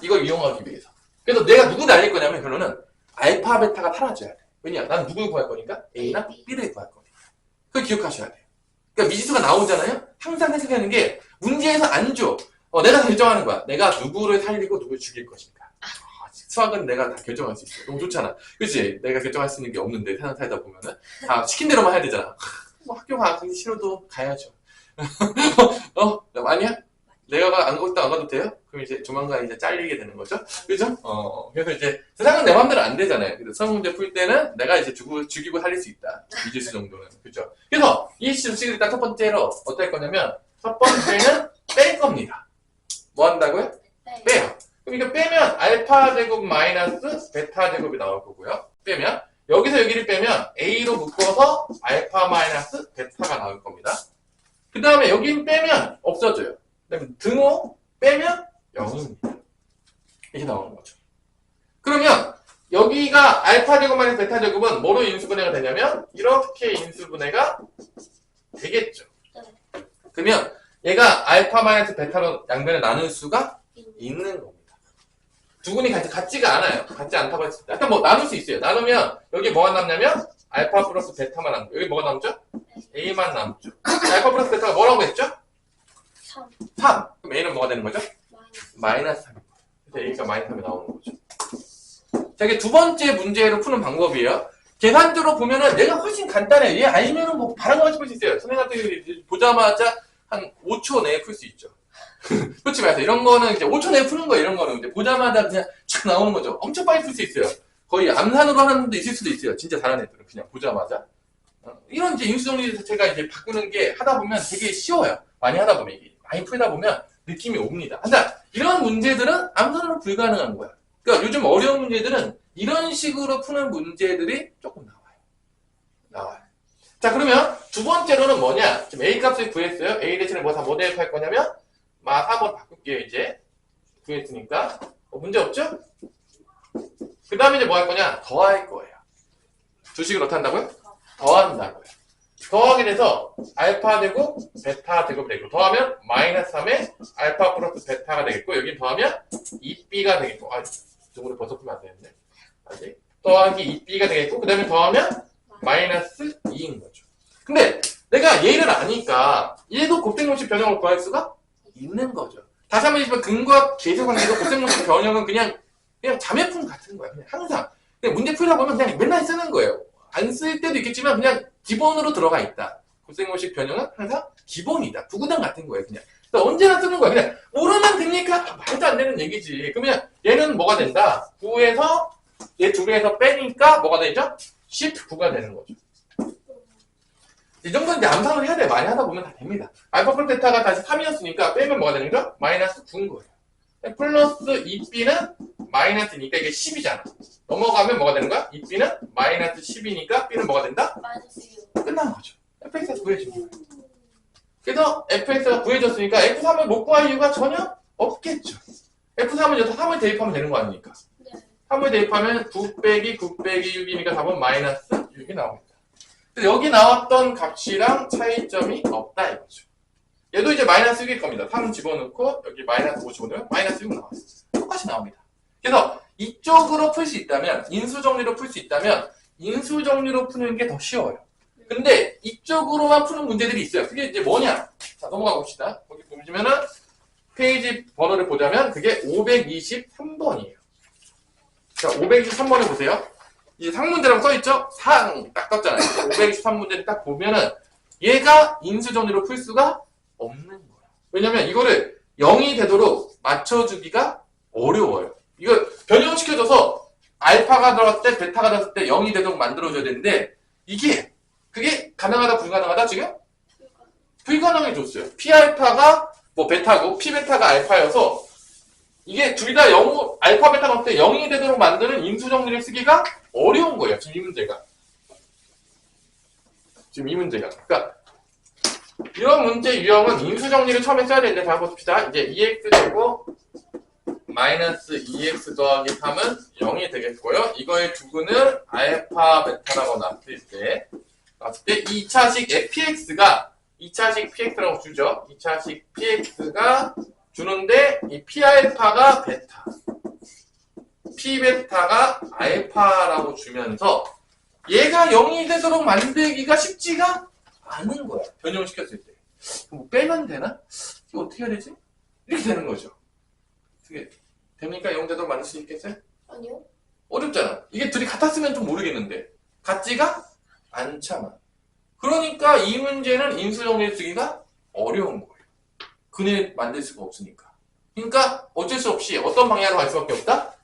이걸 이용하기 위해서. 그래서 내가 누구 날릴 거냐면 결론은 알파, 베타가 사라져야 돼. 왜냐? 난 누구를 구할 거니까? A나 B를 구할 거니까. 그걸 기억하셔야 돼요. 그러니까 미지수가 나오잖아요? 항상 생각하는 게 문제에서 안 줘. 내가 결정하는 거야. 내가 누구를 살리고 누구를 죽일 것인가. 수학은 내가 다 결정할 수 있어. 너무 좋잖아. 그치? 내가 결정할 수 있는 게 없는데 세상 살다 보면은 다 시킨 대로만 해야 되잖아. 뭐 학교 가기 싫어도 가야죠. 아니야? 내가 안 가도 돼요? 그럼 이제 조만간 이제 잘리게 되는 거죠? 그죠? 그래서 이제 세상은 내 마음대로 안 되잖아요. 그래서 수학 문제 풀 때는 내가 이제 죽이고 살릴 수 있다. 미지수 정도는. 그죠? 그래서 이 식을 일단 첫 번째로 어떻게 할 거냐면 첫 번째는 뺄 겁니다. 뭐 한다고요? 빼요. 그럼 이거 빼면 알파 제곱 마이너스 베타 제곱이 나올 거고요. 빼면 여기서 여기를 빼면 A로 묶어서 알파 마이너스 베타가 나올 겁니다. 그 다음에 여기는 빼면 없어져요. 그다음에 등호 빼면 0입니다. 이렇게 나오는 거죠. 그러면 여기가 알파 제곱 마이너스 베타 제곱은 뭐로 인수분해가 되냐면 이렇게 인수분해가 되겠죠. 그러면 얘가 알파 마이너스 베타로 양변에 나눌 수가 있는 겁니다. 두 분이 같지가 않아요. 같지 않다고 했을 때. 약간 뭐 나눌 수 있어요. 나누면 여기 뭐가 남냐면 알파 플러스 베타만 남죠. 여기 뭐가 남죠? A만 남죠. 알파 플러스 베타가 뭐라고 했죠? 3. 그럼 A는 뭐가 되는 거죠? 마이너스 3. 그래서 A가 마이너스 3이 나오는 거죠. 자, 이게 두 번째 문제로 푸는 방법이에요. 계산적으로 보면은 얘가 훨씬 간단해요. 얘 알면은 뭐 바른 거 같이 풀 수 있어요. 선생님한테 보자마자 한 5초 내에 풀 수 있죠. 그렇지 말아요. 이런 거는 이제 5초 내에 푸는 거예요. 이런 거는 이제 보자마자 그냥 촥 나오는 거죠. 엄청 빨리 풀 수 있어요. 거의 암산으로 하는 분도 있을 수도 있어요. 진짜 잘하는 애들은 그냥 보자마자. 이런 이제 인수정리 자체가 이제 바꾸는 게 하다 보면 되게 쉬워요. 많이 하다 보면 이게 많이 풀다 보면 느낌이 옵니다. 그러니까 이런 문제들은 암산으로 불가능한 거야. 그러니까 요즘 어려운 문제들은 이런 식으로 푸는 문제들이 조금 나와요. 자, 그러면 두 번째로는 뭐냐? 지금 A 값을 구했어요. A 대신에 뭐 대입할 거냐면 막 한번 바꿀게요. 이제 구했으니까 문제 없죠? 그 다음에 이제 뭐 할 거냐? 더할 거예요. 두 식을 어떻게 한다고요? 더한다고요. 더하게 돼서 알파 제곱 베타 제곱이 되고 더하면 마이너스 3에 알파 플러스 베타가 되겠고 여기 더하면 2b가 되겠고 이쪽으로 벌써 풀면 안 되는데 아직 더하기 2b가 되겠고 그 다음에 더하면 마이너스 2인 거죠. 근데 내가 얘를 아니까 얘도 곱셈공식 변형을 구할 수가 있는 거죠. 다시 한번 얘기하면 근과 계수 관계도 곱셈공식 변형은 그냥 자매품 같은 거야. 그냥 항상 그냥 문제 풀다 보면 그냥 맨날 쓰는 거예요. 안 쓸 때도 있겠지만 그냥 기본으로 들어가 있다. 고생공식 변형은 항상 기본이다. 부구단 같은 거예요, 그냥. 그러니까 언제나 쓰는 거야. 그냥 모르면 됩니까? 말도 안 되는 얘기지. 그러면 얘는 뭐가 된다? 9에서 얘 두 개에서 빼니까 뭐가 되죠? 19가 되는 거죠. 이 정도는 이제 암산을 해야 돼. 많이 하다 보면 다 됩니다. 알파 플러스 베타가 다시 3이었으니까 빼면 뭐가 되는 거죠? 마이너스 9인 거예요. 플러스 2b는 마이너스니까 이게 10이잖아. 넘어가면 뭐가 되는 거야? 2b는 마이너스 10이니까 b는 뭐가 된다? 마이너스 6. 끝난 거죠. fx가 구해진 거예요. 그래서 fx가 구해졌으니까 f3을 못 구할 이유가 전혀 없겠죠. f3은 여기서 3을 대입하면 되는 거 아닙니까? 네. 3을 대입하면 9 빼기 9 빼기 6이니까 답은 마이너스 6이 나옵니다. 그래서 여기 나왔던 값이랑 차이점이 없다 이거죠. 얘도 이제 마이너스 6일 겁니다. 3 집어넣고 여기 마이너스 5 집어넣으면 마이너스 6 나왔어요. 똑같이 나옵니다. 그래서 이쪽으로 풀 수 있다면, 인수정리로 풀 수 있다면 인수정리로 푸는 게 더 쉬워요. 근데 이쪽으로만 푸는 문제들이 있어요. 그게 이제 뭐냐? 자, 넘어가 봅시다. 거기 보시면은 페이지 번호를 보자면 그게 523번이에요. 자, 523번을 보세요. 이 상문제라고 써있죠? 상 딱 떴잖아요. 523문제를 딱 보면은 얘가 인수정리로 풀 수가 없는 거예요. 왜냐면 이거를 0이 되도록 맞춰주기가 어려워요. 이걸 변형시켜줘서 알파가 들어갔을 때 베타가 들어갔을 때 0이 되도록 만들어줘야 되는데 그게 가능하다 불가능하다 지금? 불가능해졌어요. P알파가 뭐 베타고 P베타가 알파여서 이게 둘 다 0, 알파 베타가 없을 때 0이 되도록 만드는 인수정리를 쓰기가 어려운 거예요. 지금 이 문제가. 그러니까 이런 문제 유형은 인수정리를 처음에 써야 되는데 잘 봅시다. 이제 2x 되고 마이너스 2x 더하기 3은 0이 되겠고요. 이거의 두근을 알파 베타라고 놨을 때 2차식 px가 2차식 px라고 주죠. 2차식 px가 주는데 이 p알파가 베타, p베타가 알파라고 주면서 얘가 0이 되도록 만들기가 쉽지가 않은 거야. 변형시켰을 때. 뭐 빼면 되나? 이거 어떻게 해야 되지? 이렇게 되는 거죠. 어떻게 됩니까? 0 되도록 만들 수 있겠어요? 아니요. 어렵잖아. 이게 둘이 같았으면 좀 모르겠는데 같지가 않잖아. 그러니까 이 문제는 인수정리를 쓰기가 어려운 거예요. 근을 만들 수가 없으니까. 그러니까 어쩔 수 없이 어떤 방향으로 갈 수밖에 없다?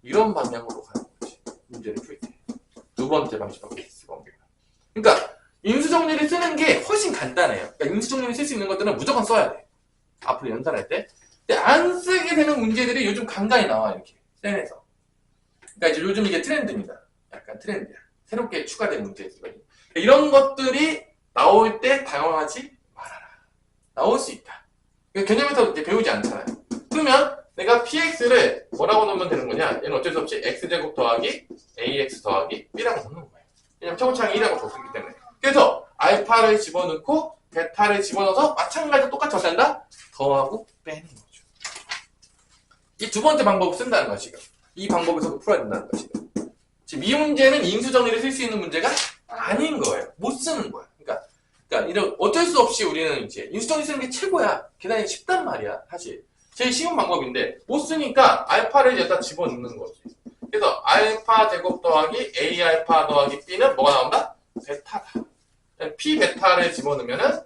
이런 방향으로 가는 거지. 문제를 풀 때. 두 번째 방식밖에 있을 겁니다. 그러니까 인수정리를 쓰는 게 훨씬 간단해요. 그러니까 인수정리를 쓸 수 있는 것들은 무조건 써야 돼. 앞으로 연산할 때. 근데 안 쓰게 되는 문제들이 요즘 간간히 나와 이렇게 쌤에서. 그러니까 이제 요즘 이게 트렌드입니다. 약간 트렌드야. 새롭게 추가된 문제들이. 그러니까 이런 것들이 나올 때 당황하지 말아라. 나올 수 있다. 그러니까 개념에서 이제 배우지 않잖아요. 그러면 내가 px를 뭐라고 넣으면 되는 거냐? 얘는 어쩔 수 없이 x제곱 더하기 ax 더하기 b라고 넣는 거예요. 왜냐면 최고차항이 1이라고 줬기 때문에. 그래서 알파를 집어넣고 베타를 집어넣어서 마찬가지로 똑같이 어떻게 한다? 더하고 빼는 거죠. 이 두 번째 방법을 쓴다는 거야 지금. 이 방법에서도 풀어야 된다는 거야 지금 이 문제는 인수정리를 쓸 수 있는 문제가 아닌 거예요. 못 쓰는 거야. 그러니까 이런 어쩔 수 없이 우리는 이제 인수정리 쓰는 게 최고야. 계산이 쉽단 말이야. 사실 제일 쉬운 방법인데 못 쓰니까 알파를 여기다 집어넣는 거지. 그래서 알파 제곱 더하기 a 알파 더하기 b는 뭐가 나온다? 베타다. p 베타를 집어넣으면은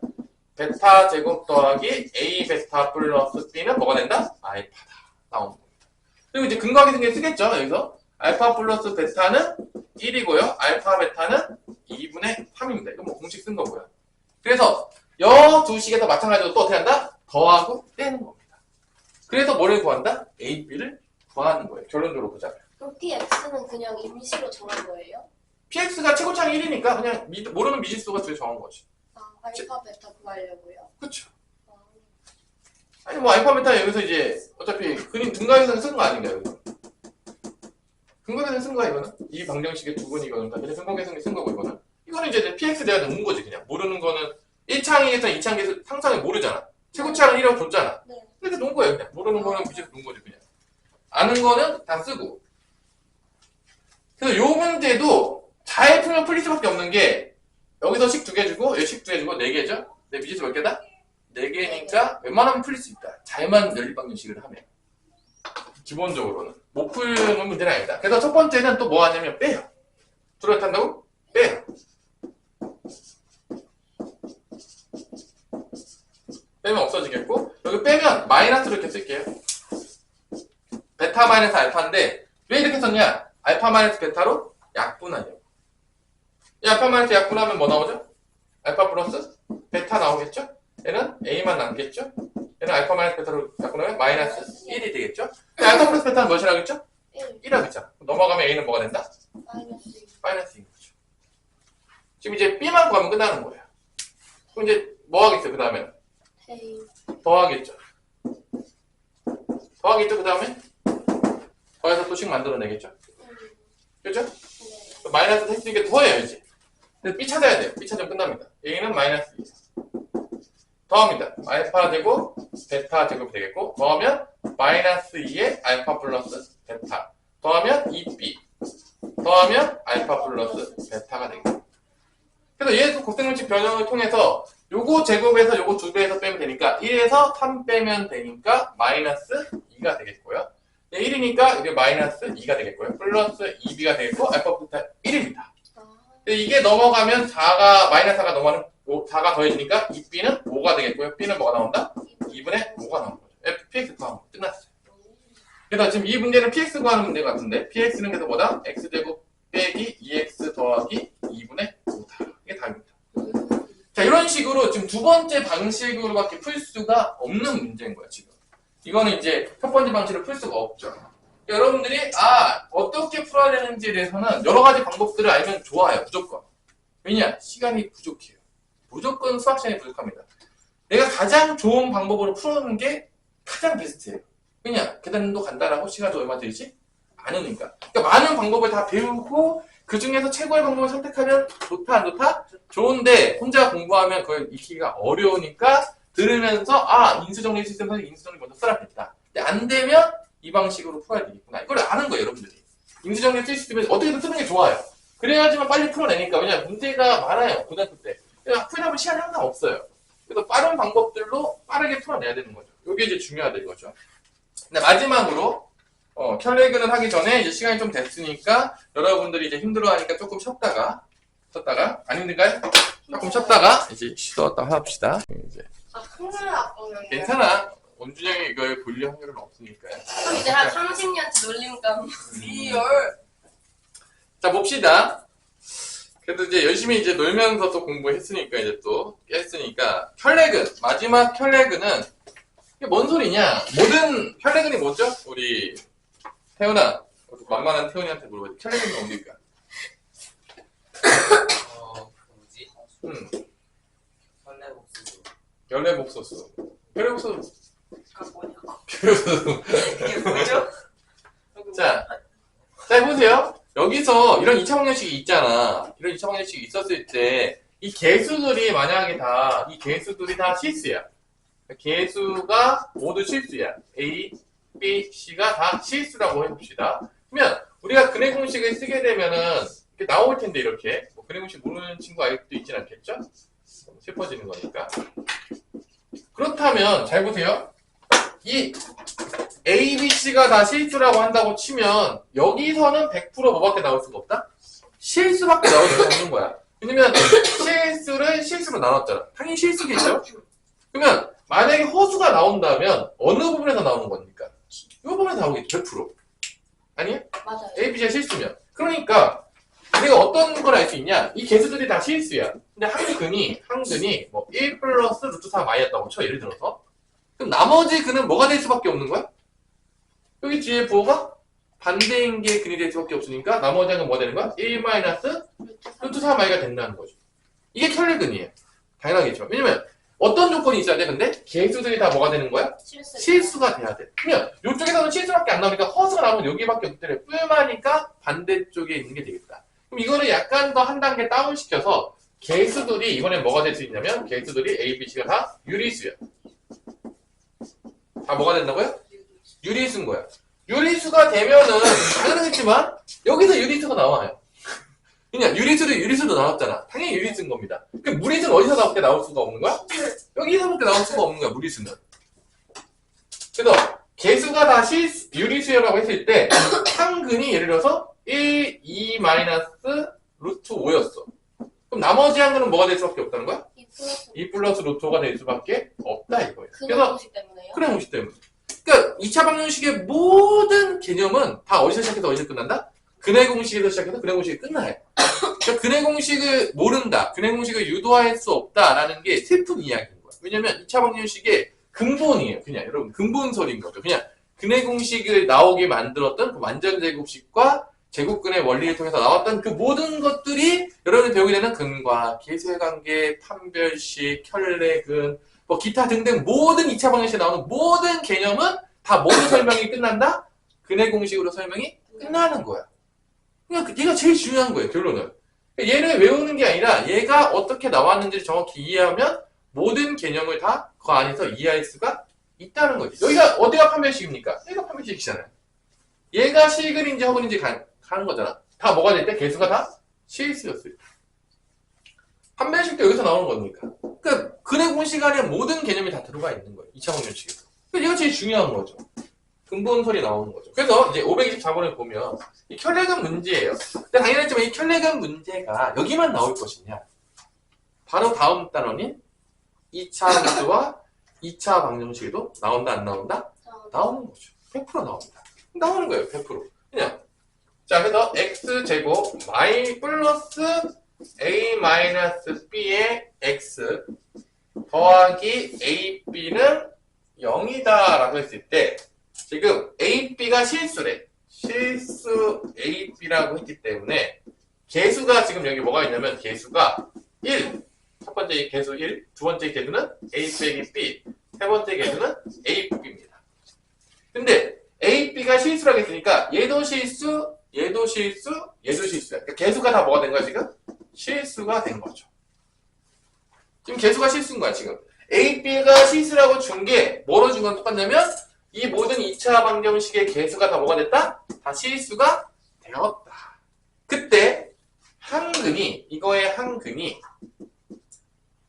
베타 제곱 더하기 a 베타 플러스 b는 뭐가 된다? 알파다. 나오는 겁니다. 그리고 이제 근거하게 생겨 쓰겠죠. 여기서 알파 플러스 베타는 1이고요. 알파 베타는 2분의 3입니다. 이건 뭐 공식 쓴 거고요. 그래서 여 두 식에서 마찬가지로 또 어떻게 한다? 더하고 떼는 겁니다. 그래서 뭐를 구한다? A, B를 구하는 거예요. 결론적으로 보자면. 그럼 PX는 그냥 임시로 정한 거예요? PX가 최고차항이 1이니까 그냥 모르는 미지수가 둘이 정한 거지. 아, 알파, 베타 구하려고요? 그쵸. 아, 아니 뭐 알파 베타 여기서 이제 어차피 그림 등가에서는 쓴 거 아닌가요? 여기서. 근거계산 쓴 거야 이거는. 이 방정식의 두분 이거는 다 그냥 근거계산이 쓴 거고 이거는. 이거는 이제 PX 대가 넣은 거지 그냥. 모르는 거는 1차항에서 2차항에서 상상을 모르잖아. 최고차항은 1이라고 줬잖아. 네. 그래서 놓은 거예요 그냥. 모르는 거는 미지수 놓은 거지 그냥. 아는 거는 다 쓰고. 그래서 요 문제도 잘 풀면 풀릴 수밖에 없는 게 여기서 식 2개 주고 여기 식 2개 주고 4개죠? 내 미지수 몇 개다? 4개니까 웬만하면 풀릴 수 있다. 잘만 연립방정식을 하면. 기본적으로는. 못 푸는 문제는 아니다. 그래서 첫 번째는 또 뭐 하냐면 빼요. 둘을 탄다고? 빼요. 빼면 없어지겠고, 여기 빼면 마이너스로 이렇게 쓸게요. 베타 마이너스 알파인데, 왜 이렇게 썼냐? 알파 마이너스 베타로 약분하려고. 이 알파 마이너스 약분하면 뭐 나오죠? 알파 플러스 베타 나오겠죠? 얘는 A만 남겠죠? 얘는 알파 마이너스 베타로 약분하면 마이너스 1이 되겠죠? 알파 플러스 베타는 무엇이라고 했죠? 1 1이라고 했잖아. 넘어가면 A는 뭐가 된다? 마이너스 2. 마이너스 2인 거죠. 지금 이제 B만 구하면 끝나는 거예요. 그럼 이제 뭐 하겠어요? 그 다음에 A 더하겠죠. 더하겠죠? 그 다음에 더해서 또식 만들어내겠죠? 그죠? 네. 마이너스 했으니까 더해야지. 근데 B 찾아야 돼요. B 찾으면 끝납니다. A는 마이너스 2. 더합니다. 알파 제곱 베타 제곱이 되겠고, 더하면 마이너스 2의 알파 플러스 베타, 더하면 2B, 더하면 알파 플러스 베타가 되겠고. 그래서 얘도 곱셈공식 변형을 통해서 요거 제곱에서 요거 2배에서 빼면 되니까 1에서 3 빼면 되니까 마이너스 2가 되겠고요. 1이니까 이게 마이너스 2가 되겠고요. 플러스 2B가 되겠고, 알파 베타 1입니다. 이게 넘어가면 4가 마이너스 4가 넘어가는 4가 더해지니까 2B는 5가 되겠고요. B는 뭐가 나온다? 2분의 5가 나오는 거죠. PX 구하면 끝났어요. 그래서 지금 이 문제는 PX 구하는 문제 같은데, PX는 그래서 뭐다? X제곱 빼기 2X 더하기 2분의 5다. 이게 답입니다. 자, 이런 식으로 지금 두 번째 방식으로밖에 풀 수가 없는 문제인 거야, 지금. 이거는 이제 첫 번째 방식으로 풀 수가 없죠. 여러분들이 어떻게 풀어야 되는지에 대해서는 여러 가지 방법들을 알면 좋아요. 무조건. 왜냐? 시간이 부족해요. 무조건 수학 시간이 부족합니다. 내가 가장 좋은 방법으로 푸는 게 가장 베스트예요. 왜냐? 계산도 간단하고 시간도 얼마 들지 않으니까. 그러니까 많은 방법을 다 배우고 그 중에서 최고의 방법을 선택하면 좋다 안 좋다? 좋은데 혼자 공부하면 그걸 익히기가 어려우니까 들으면서 인수정리 시스템에서 인수정리 먼저 쓰라겠다. 근데 안 되면 이 방식으로 풀어야 되겠구나. 이걸 아는 거예요, 여러분들이. 인수정리 시스템에서 어떻게든 쓰는 게 좋아요. 그래야지만 빨리 풀어내니까. 왜냐면 문제가 많아요, 고등학교 때. 풀다 보면 시간이 항상 없어요. 그래서 빠른 방법들로 빠르게 풀어내야 되는 거죠. 이게 이제 중요하다 이거죠. 근데 마지막으로 켤레그는 하기 전에 이제 시간이 좀 됐으니까 여러분들이 이제 힘들어하니까 조금 쉬었다가 안 힘든가요? 조금 쉬었다가 이제 쉬었다 합시다. 이제 큰일 났거든요. 괜찮아. 원준영이 이걸 볼릴 확률은 없으니까요. 이제 한 30년째 놀림감. 리얼. 자, 봅시다. 그래도 이제 열심히 이제 놀면서 또 공부했으니까 이제 또 깼으니까 켤레근 마지막 켤레근은 이게 뭔 소리냐? 모든 켤레근이 뭐죠? 우리 태훈아, 만만한 태훈이한테 물어봐야지. 켤레근이 뭡니까? 뭐지? 설레복수. 연례복소수. 연례복소수. 이게 뭐죠? 자, 해보세요. 여기서 이런 2차 방정식이 있잖아. 이런 2차 방정식이 있었을 때 이 개수들이 만약에 이 개수들이 다 실수야. 개수가 모두 실수야. A, B, C가 다 실수라고 해봅시다. 그러면 우리가 근해 공식을 쓰게 되면은 이렇게 나올 텐데 이렇게 근해 공식 모르는 친구 아직도 있진 않겠죠? 슬퍼지는 거니까. 그렇다면 잘 보세요. 이 A, B, C가 다 실수라고 한다고 치면 여기서는 100% 뭐밖에 나올 수가 없다? 실수밖에 나올 수가 없는 거야. 왜냐면 실수를 실수로 나눴잖아. 당연히 실수겠죠? 그러면 만약에 허수가 나온다면 어느 부분에서 나오는 겁니까? 이 부분에서 나오겠죠. 100%. 아니에요? 맞아요. A, B, C가 실수면. 그러니까 우리가 어떤 걸 알 수 있냐? 이 개수들이 다 실수야. 근데 항근이 뭐 1 플러스 루트 4 마이였다고 쳐. 예를 들어서. 그럼 나머지 근은 뭐가 될 수밖에 없는 거야? 여기 뒤에 부호가 반대인 게 근이 될 수밖에 없으니까 나머지 하는 뭐 되는 거야? 1 마이너스 루트 4 마이가 된다는 거죠. 이게 켤레근이에요. 당연하겠죠. 왜냐면 어떤 조건이 있어야 돼? 근데 개수들이 다 뭐가 되는 거야? 실수가 돼야 돼. 그러면 이쪽에서는 실수밖에 안 나오니까 허수가 나오면 여기밖에 없더래. 뿔마니까 반대쪽에 있는 게 되겠다. 그럼 이거를 약간 더 한 단계 다운시켜서 개수들이 이번엔 뭐가 될 수 있냐면 개수들이 A, B, C가 다 유리수야. 다 뭐가 된다고요? 유리수인 거야. 유리수가 되면은 당연하겠지만 여기서 유리수가 나와요. 그냥 유리수도 나왔잖아. 당연히 유리수인 겁니다. 그럼 무리수는 어디서 나올 수가 없는 거야? 여기서밖에 나올 수가 없는 거야. 무리수는. 그래서 개수가 다 유리수라고 했을 때 항근이 예를 들어서 1, 2 마이너스 루트 5였어. 그럼 나머지 항근은 뭐가 될 수밖에 없다는 거야? 2 플러스 루트 5가 될 수밖에 없다 이거예요. 그거 그래서 공식 때문에요? 그래 공식 때문에. 그러니까 2차 방정식의 모든 개념은 다 어디서 시작해서 어디서 끝난다? 근해 공식에서 시작해서 근해 공식이 끝나요. 그러니까 근해 공식을 모른다, 근해 공식을 유도할 수 없다라는 게 슬픈 이야기인 거야. 왜냐면 2차 방정식의 근본이에요. 그냥 여러분 근본설인 거죠. 그냥 근해 공식을 나오게 만들었던 그 완전 제곱식과 제곱근의 원리를 통해서 나왔던 그 모든 것들이 여러분이 배우게 되는 근과 계수의 관계, 판별식, 켤레근, 뭐 기타 등등 모든 2차 방정식에 나오는 모든 개념은 다 모든 설명이 끝난다? 근해 공식으로 설명이 끝나는 거야. 그러니까 얘가 제일 중요한 거예요, 결론은. 얘를 외우는 게 아니라 얘가 어떻게 나왔는지를 정확히 이해하면 모든 개념을 다 그 안에서 이해할 수가 있다는 거지. 여기가 어디가 판별식입니까? 여기가 판별식이잖아요. 얘가 실근인지 허근인지 가는 거잖아. 다 뭐가 될 때? 개수가 다 실수였어요. 판별식도 여기서 나오는 거니까. 그러니까 근해 공식 안에 모든 개념이 다 들어가 있는 거예요. 2차 방정식에서. 그러니까 얘가 제일 중요한 거죠. 근본설이 나오는 거죠. 그래서 이제 524번을 보면 이 켤레근 문제예요. 근데 당연하지만 이 켤레근 문제가 여기만 나올 것이냐? 바로 다음 단원인 2차 함수와 2차 방정식에도 나온다 안 나온다? 나오는 거죠. 100% 나옵니다. 나오는 거예요. 100%. 그냥 자 그래서 x제곱 y 플러스 a 마이너스 b의 x 더하기 ab는 0이다 라고 했을 때 지금 AB가 실수래. 실수 AB라고 했기 때문에 개수가 지금 여기 뭐가 있냐면 개수가 1. 첫 번째 개수 1, 두 번째 개수는 A 빼기 B, 세 번째 개수는 AB입니다. 근데 AB가 실수라고 했으니까 얘도 실수, 얘도 실수, 얘도 실수야. 그러니까 개수가 다 뭐가 된 거야 지금? 실수가 된 거죠. 지금 개수가 실수인 거야 지금. AB가 실수라고 준 게 뭐로 준 건 똑같냐면 이 모든 2차 방정식의 개수가 다 뭐가 됐다? 다 실수가 되었다. 그때 한근이 이거의 한근이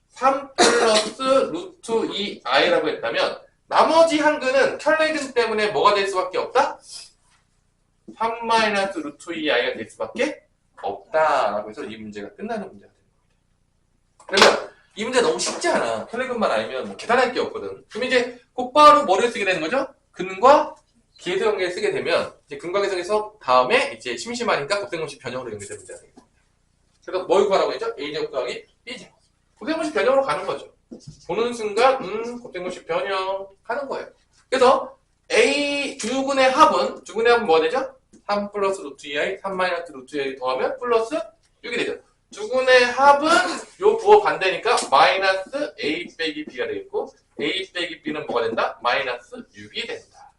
3 플러스 루트 2i라고 했다면 나머지 한근은 켤레근 때문에 뭐가 될 수밖에 없다? 3 마이너스 루트 2i가 될 수밖에 없다라고 해서 이 문제가 끝나는 문제가 되는 겁니다. 그러면 이 문제 너무 쉽지 않아. 켤레근만 알면 뭐 계산할 게 없거든. 그럼 이제 곧바로 뭐를 쓰게 되는 거죠? 근과 기회수 관계를 쓰게 되면 이제 근과 계성에서 다음에 이제 심심하니까 곱셈공식 변형으로 연결되는 문제가 되겠습니다. 그래서 뭘 구하라고 했죠? A제곱 더하기 B제곱. 곱셈공식 변형으로 가는 거죠. 보는 순간 곱셈공식 변형 하는 거예요. 그래서 A 두근의 합은 뭐가 되죠? 3 플러스 루트 2i, 3 마이너스 루트 2i 더하면 플러스 6이 되죠. 두근의 합은 요 부호 반대니까 마이너스 A 빼기 B가 되겠고 A 빼기 B는 뭐가 된다? 마이너스 6이 된다.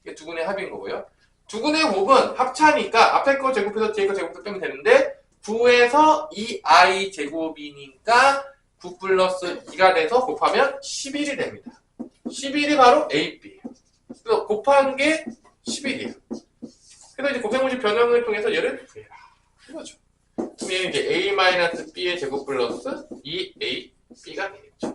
이게 두근의 합인 거고요. 두근의 곱은 합차니까 앞에 거 제곱해서 뒤에 거 제곱해서 빼면 되는데 9에서 2i 제곱이니까 9 플러스 2가 돼서 곱하면 11이 됩니다. 11이 바로 AB예요. 그래서 곱한 게 11이에요. 그래서 이제 곱셈공식 변형을 통해서 얘를 구해라. 이거죠. 그럼 얘는 이제 A-B의 제곱 플러스 2AB가 되겠죠.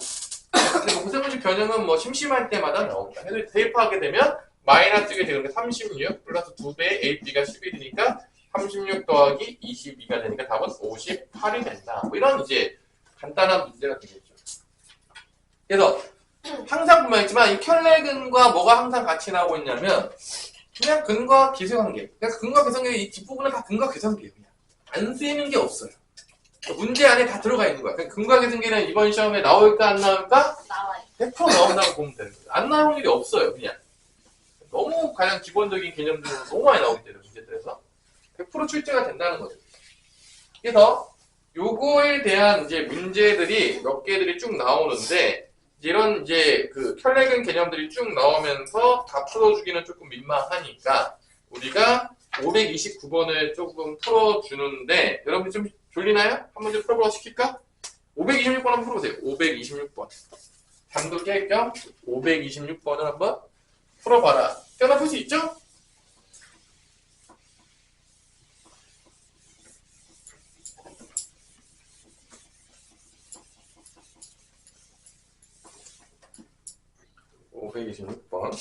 근데 곱셈공식 변형은 뭐 심심할 때마다 나옵니다. 그래서 대입하게 되면 마이너스 6이 되는 게 36 플러스 2배의 AB가 11이니까 36 더하기 22가 되니까 답은 58이 된다. 뭐 이런 이제 간단한 문제가 되겠죠. 그래서 항상 분명했지만 이 켤레근과 뭐가 항상 같이 나오고 있냐면 그냥 근과 기수관계. 그러니까 근과 계산계 이 뒷부분은 다 근과 계산계예요. 그냥 안 쓰이는 게 없어요. 문제 안에 다 들어가 있는 거야. 그러니까 근과 계산계는 이번 시험에 나올까 안 나올까? 나와요. 100% 나온다고 보면 되는 거예요. 안 나올 일이 없어요. 그냥 너무 가장 기본적인 개념들은 너무 많이 나오기 때문에 문제들에서 100% 출제가 된다는 거죠. 그래서 요거에 대한 이제 문제들이 몇 개들이 쭉 나오는데 이런 이제 그 켤레근 개념들이 쭉 나오면서 다 풀어주기는 조금 민망하니까 우리가 529번을 조금 풀어주는데 여러분 좀 졸리나요? 한 문제 풀어보라 시킬까? 526번 한번 풀어보세요. 526번 잠도 깰 겸 526번을 한번 풀어봐라. 깨어나 풀 수 있죠? (526번)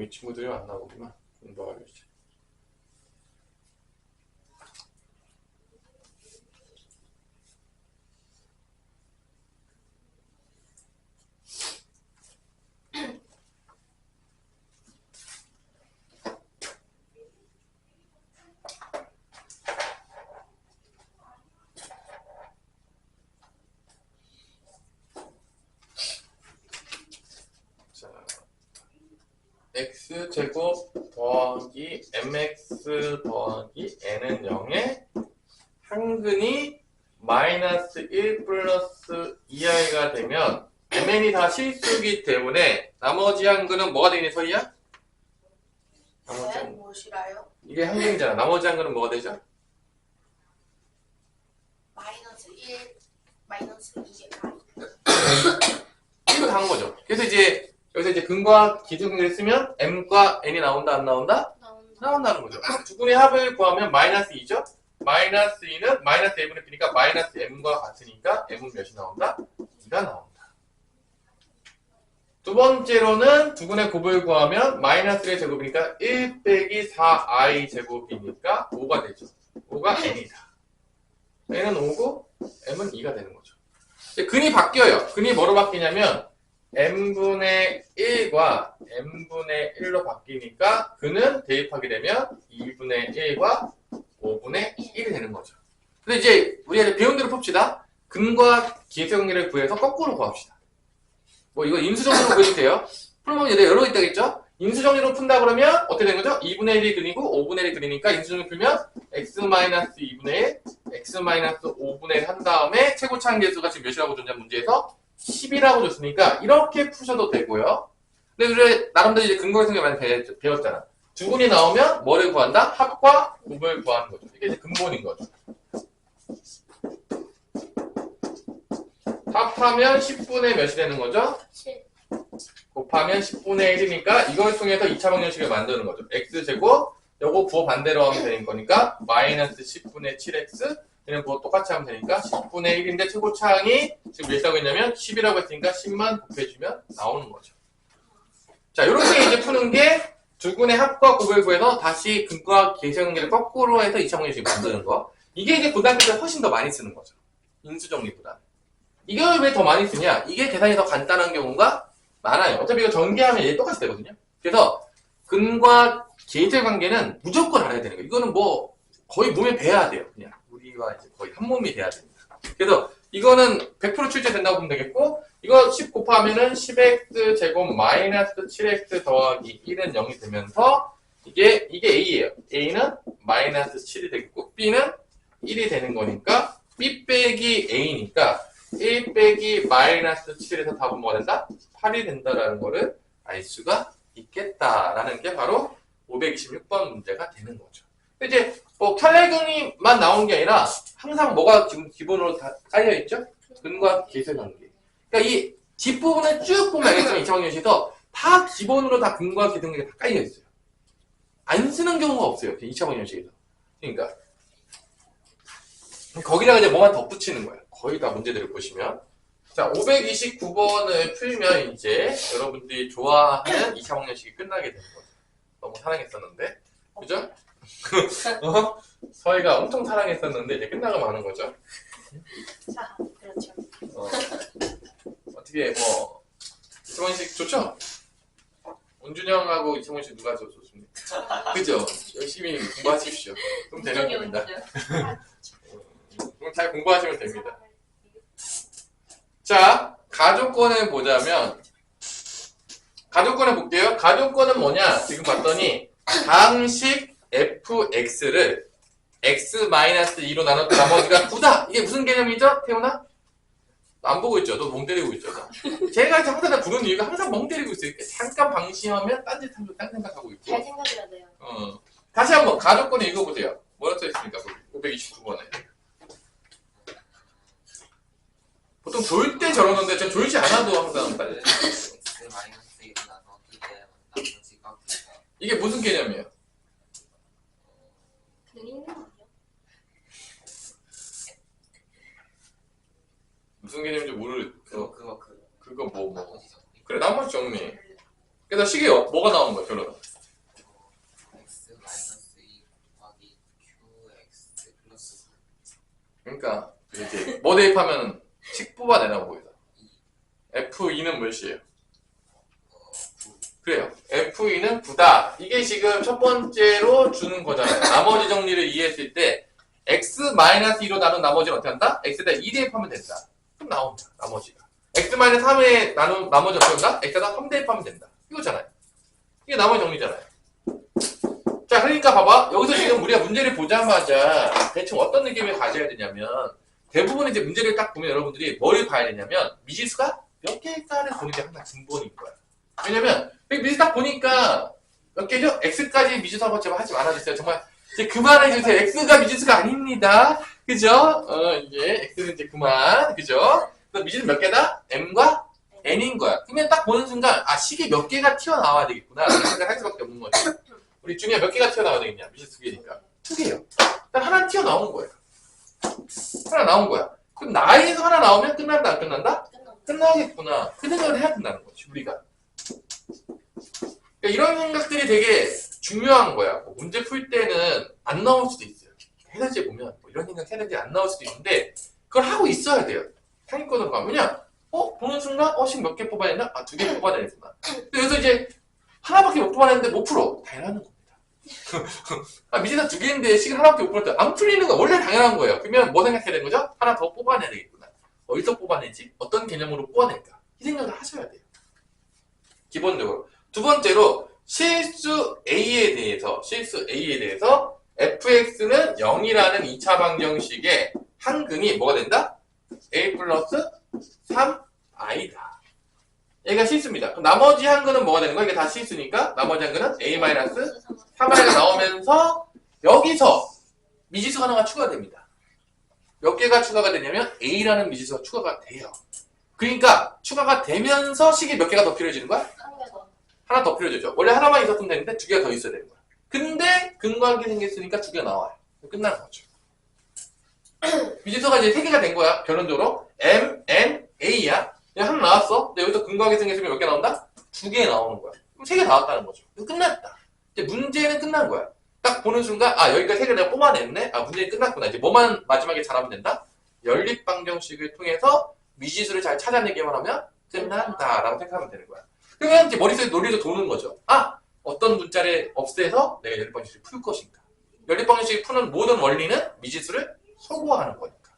이 친구들이 왔나 보구나. 공부하려고. 자, x제곱 더하기 mx 더하기 n은 0에 한근이 마이너스 1 플러스 2i가 되면 mn이 다 실수기 때문에 나머지 한근은 뭐가 되니 서희야? 나머지 네? 한근. 무엇이라요? 이게 한근이잖아. 나머지 한근은 뭐가 되죠? 마이너스 1, 마이너스 2가 이거 다 한 거죠. 그래서 이제 여기서 이제 근과 기승을 쓰면 m과 n이 나온다 안 나온다? 나온다. 나온다는 거죠. 두 분의 합을 구하면 마이너스 2죠? 마이너스 2는 마이너스 a분의 b니까 마이너스 m과 같으니까 m은 몇이 나온다? 2가 나온다. 두 번째로는 두 분의 곱을 구하면 마이너스 1의 제곱이니까 1 빼기 4i 제곱이니까 5가 되죠. 5가 n이다. n은 5고 m은 2가 되는 거죠. 이제 근이 바뀌어요. 근이 뭐로 바뀌냐면 n분의 1과 n분의 1로 바뀌니까 근은 대입하게 되면 2분의 1과 5분의 1이 되는 거죠. 근데 이제 우리가 배운 대로 풉시다. 근과 기하수 관계를 구해서 거꾸로 구합시다. 뭐 이거 인수정리로 구해도 돼요. 풀면 얘네 여러 개 있다겠죠? 인수정리로 푼다 그러면 어떻게 되는 거죠? 2분의 1이 근이고 5분의 1이 근이니까 인수정리 풀면 x-2분의 1, x-5분의 1 한 다음에 최고차항 계수가 지금 몇이라고 줬냐 문제에서 10이라고 줬으니까 이렇게 푸셔도 되고요. 근데 우리 나름대로 이제 근거의 성격 많이 배웠잖아. 두 분이 나오면 뭐를 구한다? 합과 곱을 구하는 거죠. 이게 이제 근본인 거죠. 합하면 10분의 몇이 되는 거죠? 7. 곱하면 10분의 1이니까 이걸 통해서 2차 방정식을 만드는 거죠. x제곱 요거 부호 반대로 하면 되는 거니까 마이너스 10분의 7x 얘는 부호 똑같이 하면 되니까 10분의 1인데 최고차항이 지금 몇이라고 했냐면 10이라고 했으니까 10만 곱해주면 나오는 거죠. 자, 이렇게 이제 푸는 게 두 분의 합과 곱을 구해서 다시 근과 계수 관계를 거꾸로 해서 2차 방정식을 만드는 거. 이게 이제 고등학교 때 훨씬 더 많이 쓰는 거죠. 인수정리보다. 이걸 왜 더 많이 쓰냐? 이게 계산이 더 간단한 경우가 많아요. 어차피 이거 전개하면 얘 똑같이 되거든요. 그래서 근과 계수의 관계는 무조건 알아야 되는 거예요. 이거는 뭐 거의 몸에 배야 돼요. 그냥 우리와 이제 거의 한 몸이 돼야 됩니다. 그래서 이거는 100% 출제된다고 보면 되겠고 이거 10 곱하면은 10x 제곱 마이너스 7x 더하기 1은 0이 되면서 이게 A예요. A는 마이너스 7이 되겠고 B는 1이 되는 거니까 B 빼기 A니까 1 빼기 마이너스 7에서 답은 뭐가 된다? 8이 된다라는 거를 알 수가 있겠다라는 게 바로 526번 문제가 되는 거죠. 이제 뭐 혈액근이만 나온 게 아니라 항상 뭐가 지금 기본으로 다 깔려 있죠? 근과 계수의 관계. 그러니까 이 뒷부분을 쭉 보면 알겠지만 2차 방정식에서 다 기본으로 다 근과 계수의 관계가 다 깔려 있어요. 안 쓰는 경우가 없어요. 2차 방정식에서. 그러니까 거기다가 이제 뭐만 덧붙이는 거예요. 거의 다 문제들을 보시면. 자, 529번을 풀면 이제 여러분들이 좋아하는 2차 방정식이 끝나게 되는 거죠. 너무 사랑했었는데. 그죠? 어? 서희가 엄청 사랑했었는데 이제 끝나고 마는 거죠. 자, 그렇죠. 어떻게 뭐 2차 방정식 좋죠? 원준이 형하고 2차 방정식 누가 더 좋습니까? 그죠? 열심히 공부하십시오. 그럼 되는 겁니다. 그럼 잘 공부하시면 됩니다. 자, 가족권을 보자면 가족권을 볼게요. 가족권은 뭐냐? 지금 봤더니 항식 fx를 x-2로 나눴고 나머지가 9다. 이게 무슨 개념이죠? 태훈아? 안 보고 있죠? 너 멍 때리고 있죠? 제가 항상 다 부르는 이유가 항상 멍 때리고 있어요. 잠깐 방심하면 딴짓하면서 딴 생각하고 있고. 잘 생각해야 돼요. 다시 한번 가족권을 읽어보세요. 뭐라고 써있습니까? 529번에. 보통 졸 때 저러는데 전 졸지 않아도 항상 빨리. x 마이너스 1을 나누기 때문에 나머지가 구다. 이게 무슨 개념이에요? 그리는 거요? 무슨 개념인지 모르. 그거 그거 뭐. 나머지 정리. 그래 나머지 정리. 그래서 식이 뭐가 나오는 거야, 결론은? x 마이너스 2 곱하기 qx 플러스 그러니까 이제 뭐 대입하면 식 뽑아내라고 거기다. F2는 몇이에요? 9. 그래요. F2는 9다. 이게 지금 첫 번째로 주는 거잖아요. 나머지 정리를 이해했을 때 x-2로 나눈 나머지는 어떻게 한다? x에다 2 대입하면 된다. 그럼 나온다. 나머지가. x-3에 나눈 나머지 어떻게 한다? x에다 3 대입하면 된다. 이거잖아요. 이게 나머지 정리잖아요. 자, 그러니까 봐봐. 여기서 지금 우리가 문제를 보자마자 대충 어떤 느낌을 가져야 되냐면 대부분 이제 문제를 딱 보면 여러분들이 뭘 봐야 되냐면 미지수가 몇 개일까를 보는 게 항상 근본인 거야. 왜냐면 미지수 딱 보니까 몇 개죠? x까지 미지수하고 제발 하지 말아주세요. 정말 이제 그만해주세요. x가 미지수가 아닙니다. 그죠? 이제 x는 이제 그만. 그죠? 그래서 미지수 몇 개다? m과 n인 거야. 그러면 딱 보는 순간 아 식이 몇 개가 튀어나와야 되겠구나 라는 생각을 할 수밖에 없는 거지. 우리 중에 몇 개가 튀어나와야 되겠냐? 미지수 2개니까 2개요. 하나 튀어나온 거예요. 하나 나온 거야. 그럼 나에서 하나 나오면 끝난다 안 끝난다? 끝나겠구나. 그 생각을 해야 된다는 거지 우리가. 그러니까 이런 생각들이 되게 중요한 거야. 뭐 문제 풀 때는 안 나올 수도 있어요. 해설지에 보면 뭐 이런 생각 해야 되는지 안 나올 수도 있는데 그걸 하고 있어야 돼요. 상위권으로 가면. 왜냐? 보는 순간 식 몇 개 뽑아야 되나? 2개 뽑아야 되겠구나. 그래서 이제 하나밖에 못 뽑아냈는데 못 풀어. 당연한 겁니다. 미지수 2개인데 식을 하나밖에 못 풀었다. 안 풀리는 건 원래 당연한 거예요. 그러면 뭐 생각해야 되는 거죠? 하나 더 뽑아내야 되겠구나. 어디서 뽑아내지? 어떤 개념으로 뽑아낼까? 이 생각을 하셔야 돼요. 기본적으로. 두 번째로 실수 A에 대해서 fx는 0이라는 2차 방정식의 한근이 뭐가 된다? a 플러스 3i다. 얘가 실수입니다. 그럼 나머지 한근은 뭐가 되는 거야? 이게 다 실수니까 나머지 한근은 a 마이너스 3i가 나오면서 여기서 미지수 하나가 추가됩니다. 몇 개가 추가가 되냐면 a라는 미지수가 추가가 돼요. 그러니까 추가가 되면서 식이 몇 개가 더 필요해지는 거야? 하나 더 필요해지죠. 원래 하나만 있었으면 되는데 2개가 더 있어야 되는 거야. 근데 근관계 생겼으니까 2개가 나와요. 끝나는 거죠. 미지수가 이제 3개가 된 거야. 결론적으로 m, n, a야. 하나 나왔어. 근데 여기서 근관계 생겼으면 몇 개 나온다? 2개 나오는 거야. 그럼 3개 나왔다는 거죠. 끝났다. 이제 문제는 끝난 거야. 딱 보는 순간 여기까지 3개 내가 뽑아냈네. 문제는 끝났구나. 이제 뭐만 마지막에 잘하면 된다? 연립방정식을 통해서 미지수를 잘 찾아내기만 하면 끝난다 라고 생각하면 되는 거야. 그러면 이제 머릿속에 논리도 도는 거죠. 어떤 문자를 없애서 내가 연립방정식을 풀 것인가. 연립방정식을 푸는 모든 원리는 미지수를 소거하는 거니까.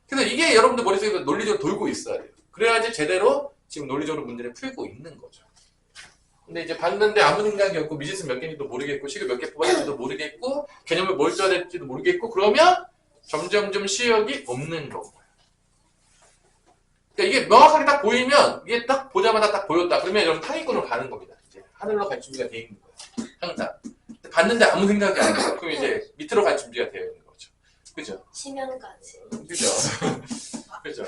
그래서 이게 여러분들 머릿속에 논리적으로 돌고 있어야 돼요. 그래야지 제대로 지금 논리적으로 문제를 풀고 있는 거죠. 근데 이제 봤는데 아무 생각이 없고 미지수 몇 개인지도 모르겠고 식을 몇 개 뽑아야 될지도 모르겠고 개념을 뭘 써야 될지도 모르겠고 그러면 점점점 시력이 없는 거고요. 그러니까 이게 명확하게 딱 보이면 이게 딱 보자마자 딱 보였다. 그러면 여러분 상위권으로 가는 겁니다. 이제 하늘로 갈 준비가 되어 있는 거예요. 항상. 봤는데 아무 생각이 안 들어요. 그럼 이제 밑으로 갈 준비가 되어 있는 거죠. 그죠? 치명까지. 그죠? 그죠?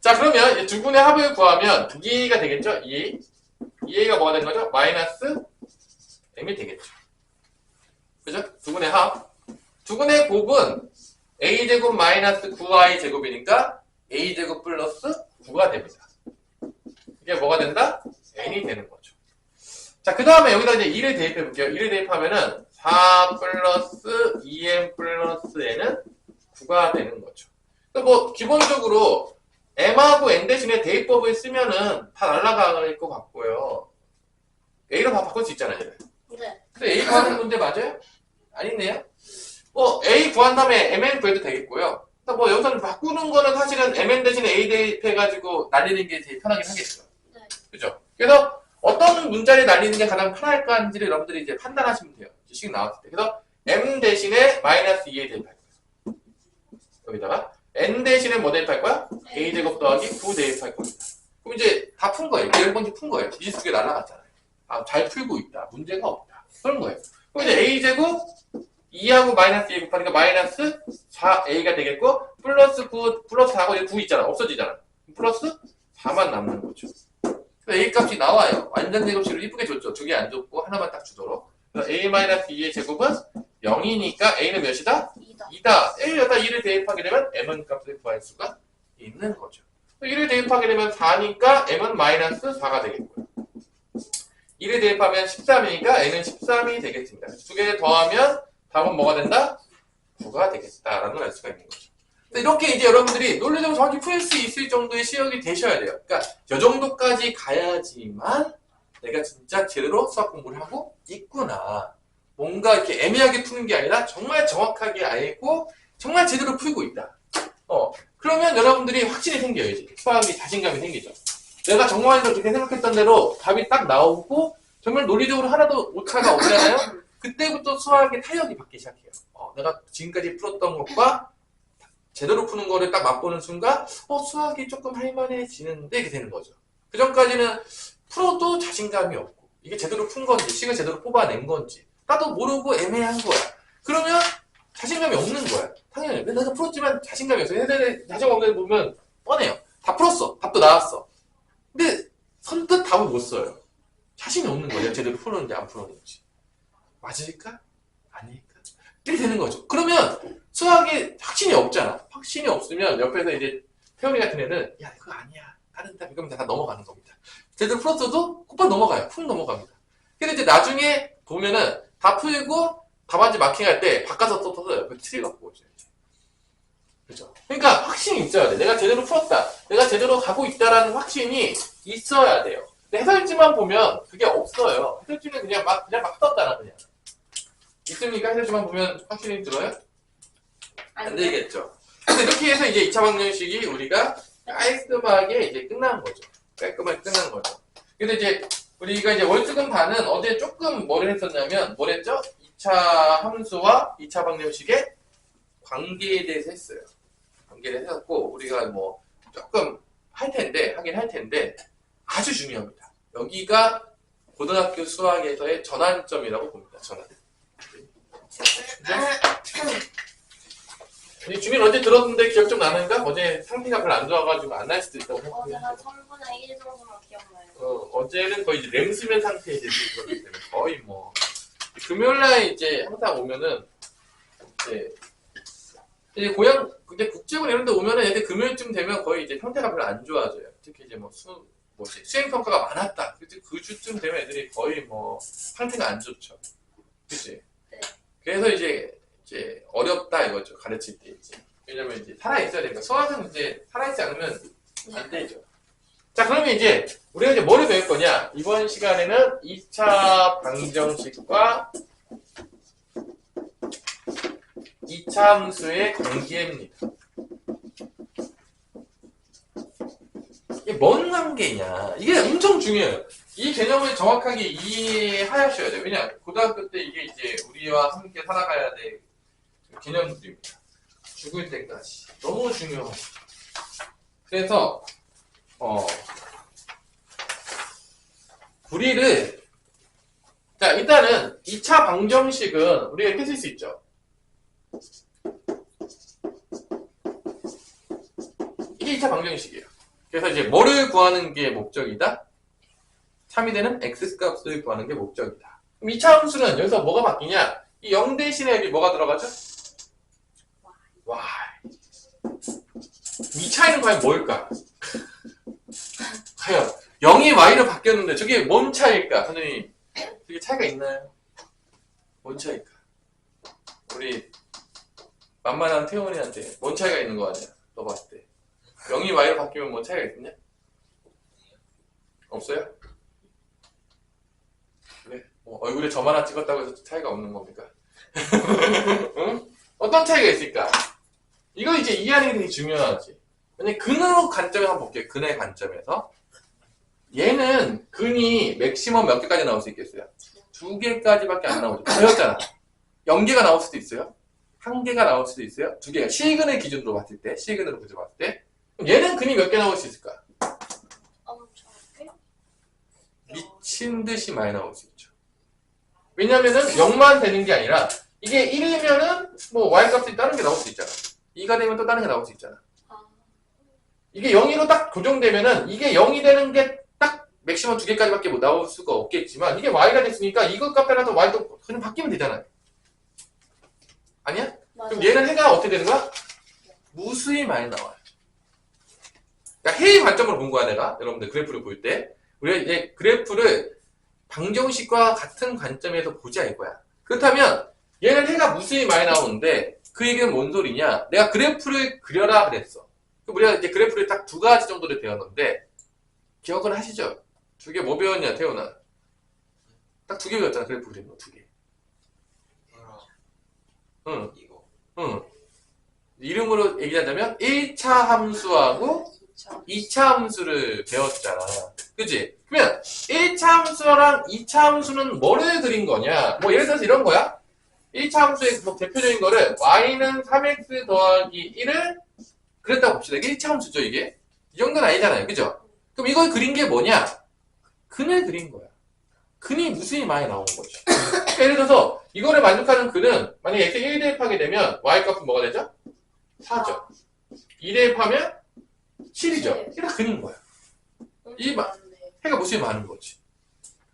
자, 그러면 이제 두 분의 합을 구하면 2개가 되겠죠? 2a가 뭐가 되는 거죠? 마이너스 m이 되겠죠. 그죠? 두 분의 합. 두 분의 곱은 a제곱 마이너스 9i 제곱이니까 a제곱 플러스 9가 됩니다. 이게 뭐가 된다? n이 되는 거죠. 자, 그 다음에 여기다 이제 2를 대입해 볼게요. 2를 대입하면은 4 플러스 2m 플러스 n은 9가 되는 거죠. 뭐, 기본적으로 m하고 n 대신에 대입법을 쓰면은 다 날아갈 것 같고요. a로 다 바꿀 수 있잖아요. 네. 근데 a 구하는 문제 맞아요? 아니네요. a 구한 다음에 mn 구해도 되겠고요. 뭐 여기서는 바꾸는 거는 사실은 mn 대신에 a 대입해가지고 날리는 게 제일 편하긴 하겠죠. 네. 그죠? 그래서 어떤 문자를 날리는 게 가장 편할까인지를 여러분들이 이제 판단하시면 돼요. 식 나왔을 때. 그래서 m 대신에 마이너스 2에 대입할 거예요. 여기다가 n 대신에 뭐 대입할 거야? a제곱 더하기 9 대입할 겁니다. 그럼 이제 다 푼 거예요. 10번째 푼 거예요. 미지수 2개 날아갔잖아요. 잘 풀고 있다. 문제가 없다. 그런 거예요. 그럼 이제 a제곱 2하고 마이너스 2 곱하니까 마이너스 4a가 되겠고 플러스 9 플러스 4하고 이제 9 있잖아. 없어지잖아. 플러스 4만 남는 거죠. 그래서 a 값이 나와요. 완전 제곱식으로 이쁘게 줬죠. 2개 안 줬고 하나만 딱 주도록. 그래서 a 마이너스 2의 제곱은 0이니까 a는 몇이다? 2다. 1여다 2를 대입하게 되면 m은 값을 구할 수가 있는 거죠. 1을 대입하게 되면 4니까 m은 마이너스 4가 되겠고요. 2를 1에 대입하면 13이니까 n은 13이 되겠습니다. 두 개 더하면 답은 뭐가 된다? 9가 되겠다라는 걸 알 수가 있는 거죠. 이렇게 이제 여러분들이 논리적으로 정확히 풀 수 있을 정도의 시력이 되셔야 돼요. 그러니까 이 정도까지 가야지만 내가 진짜 제대로 수학 공부를 하고 있구나. 뭔가 이렇게 애매하게 푸는 게 아니라 정말 정확하게 알고 정말 제대로 풀고 있다. 그러면 여러분들이 확신이 생겨요. 이제 수학이 자신감이 생기죠. 내가 정말 그렇게 생각했던 대로 답이 딱 나오고 정말 논리적으로 하나도 오차가 없잖아요. 그때부터 수학의 타격이 받기 시작해요. 내가 지금까지 풀었던 것과 제대로 푸는 거를 딱 맛보는 순간 수학이 조금 할만해지는데 이렇게 되는 거죠. 그 전까지는 풀어도 자신감이 없고 이게 제대로 푼 건지 식을 제대로 뽑아낸 건지 나도 모르고 애매한 거야. 그러면 자신감이 없는 거야. 당연히 내가 풀었지만 자신감이 없어. 자신감 없는 애 보면 뻔해요. 다 풀었어. 답도 나왔어. 근데 선뜻 답을 못 써요. 자신이 없는 거예요. 제대로 풀었는지 안 풀었는지. 맞을까? 아닐까? 이렇게 되는 거죠. 그러면 수학에 확신이 없잖아. 확신이 없으면 옆에서 이제 태연이 같은 애는 야 그거 아니야. 다른 답 이거면 다 넘어가는 겁니다. 제대로 풀었어도 곧바로 넘어가요. 훅 넘어갑니다. 근데 이제 나중에 보면은 다 풀고 답안지 마킹할 때 바꿔서 또 써요. 그 틀이 갖고 오죠. 그죠? 그러니까 확신이 있어야 돼. 내가 제대로 풀었다. 내가 제대로 가고 있다라는 확신이 있어야 돼요. 근데 해설지만 보면 그게 없어요. 해설지는 그냥 막 떴잖아, 그냥. 있습니까? 해설지만 보면 확신이 들어요? 안 되겠죠. 그래서 이렇게 해서 이제 2차 방정식이 우리가 깔끔하게 이제 끝난 거죠. 깔끔하게 끝난 거죠. 근데 이제 우리가 이제 월수금 반은 어제 조금 뭐를 했었냐면, 뭘 했죠? 2차 함수와 2차 방정식의 관계에 대해서 했어요. 관계를 했었고, 우리가 뭐 조금 하긴 할 텐데, 아주 중요합니다. 여기가 고등학교 수학에서의 전환점이라고 봅니다. 전환. 이 주민 어제 들었는데 기억 좀 나는가? 어제 상태가 별로 안 좋아가지고 안 날 수도 있다고 생각해요. 어제가 3분의 1 정도만 기억나요. 어제는 거의 이제 렘수면 상태에 이제 들었기 때문에 거의 뭐 금요일날 이제 항상 오면은 이제 고향 이제 국제원 이런 데 오면은 애들 금요일쯤 되면 거의 이제 상태가 별로 안 좋아져요. 특히 이제 수행 평가가 많았다. 그 주쯤 되면 애들이 거의 뭐 상태가 안 좋죠. 그치? 네. 그래서 이제 어렵다 이거죠. 가르칠 때 이제. 왜냐면 이제 살아있어야 되니까. 수학은 이제 살아있지 않으면 안 되죠. 자, 그러면 이제 우리가 이제 뭐를 배울 거냐? 이번 시간에는 2차 방정식과 2차 함수의 관계입니다. 이게 뭔 관계냐? 이게 엄청 중요해요. 이 개념을 정확하게 이해하셔야 돼요. 왜냐? 고등학교 때 이게 이제 우리와 함께 살아가야 될 개념들입니다. 죽을 때까지. 너무 중요합니다. 그래서, 자, 일단은 2차 방정식은 우리가 이렇게 쓸 수 있죠. 이게 2차 방정식이에요. 그래서 이제 뭐를 구하는 게 목적이다? 참이 되는 x값을 구하는 게 목적이다. 그럼 2차 함수는 여기서 뭐가 바뀌냐? 이 0 대신에 여기 뭐가 들어가죠? y. 이 차이는 과연 뭘까? 과연 0이 y로 바뀌었는데 저게 뭔 차이일까? 선생님, 저게 차이가 있나요? 뭔 차이일까? 우리 만만한 태원이한테 뭔 차이가 있는 거 아니야? 너 봤을 때 0이 y로 바뀌면 뭔 차이가 있겠냐? 없어요? 그래? 뭐 얼굴에 점 하나 찍었다고 해서 차이가 없는 겁니까? 응? 어떤 차이가 있을까? 이거 이제 이해하는 게 되게 중요하지. 왜냐면 근으로 관점에서 한번 볼게요. 근의 관점에서. 얘는 근이 맥시멈 몇 개까지 나올 수 있겠어요? 2개까지밖에 안 나오죠. 배웠잖아. 0개가 나올 수도 있어요. 1개가 나올 수도 있어요. 2개가. 실근의 기준으로 봤을 때, 실근으로 봤을 때. 그럼 얘는 근이 몇 개 나올 수 있을까? 엄청 꽤? 미친 듯이 많이 나올 수 있죠. 왜냐면은 0만 되는 게 아니라 이게 1이면은 뭐 y값이 다른 게 나올 수 있잖아. 2가 되면 또 다른 게 나올 수 있잖아. 이게 0으로 딱 고정되면은 이게 0이 되는 게 딱 맥시멈 2개까지밖에 못 나올 수가 없겠지만 이게 y가 됐으니까 이것 값 따라서 y도 그냥 바뀌면 되잖아요. 아니야? 맞아. 그럼 얘는 해가 어떻게 되는 거야? 무수히 많이 나와요. 그러니까 해의 관점으로 본 거야 내가. 여러분들 그래프를 볼 때 우리가 이제 그래프를 방정식과 같은 관점에서 보자 이거야. 그렇다면 얘는 해가 무수히 많이 나오는데 그 얘기는 뭔 소리냐? 내가 그래프를 그려라 그랬어. 우리가 이제 그래프를 딱 두 가지 정도를 배웠는데 기억은 하시죠? 두 개 뭐 배웠냐 태훈아? 딱 두 개 배웠잖아. 그래프 그리는 거 두 개. 응, 이거 응. 이름으로 얘기하자면 1차 함수하고 2차 함수를 배웠잖아. 그치? 그러면 1차 함수랑 2차 함수는 뭐를 그린 거냐? 뭐 예를 들어서 이런 거야. 1차 함수의 뭐 대표적인 거를 y는 3x 더하기 1을 그랬다고 봅시다. 이게 1차 함수죠, 이게? 이 정도는 아니잖아요. 그죠? 그럼 이걸 그린 게 뭐냐? 근을 그린 거야. 근이 무수히 많이 나오는 거지. 그러니까 예를 들어서 이거를 만족하는 근은 만약에 x 1 대입하게 되면 y 값은 뭐가 되죠? 4죠. 2 대입하면 7이죠. 이게 다 근인 거야. 이 해가 무수히 많은 거지.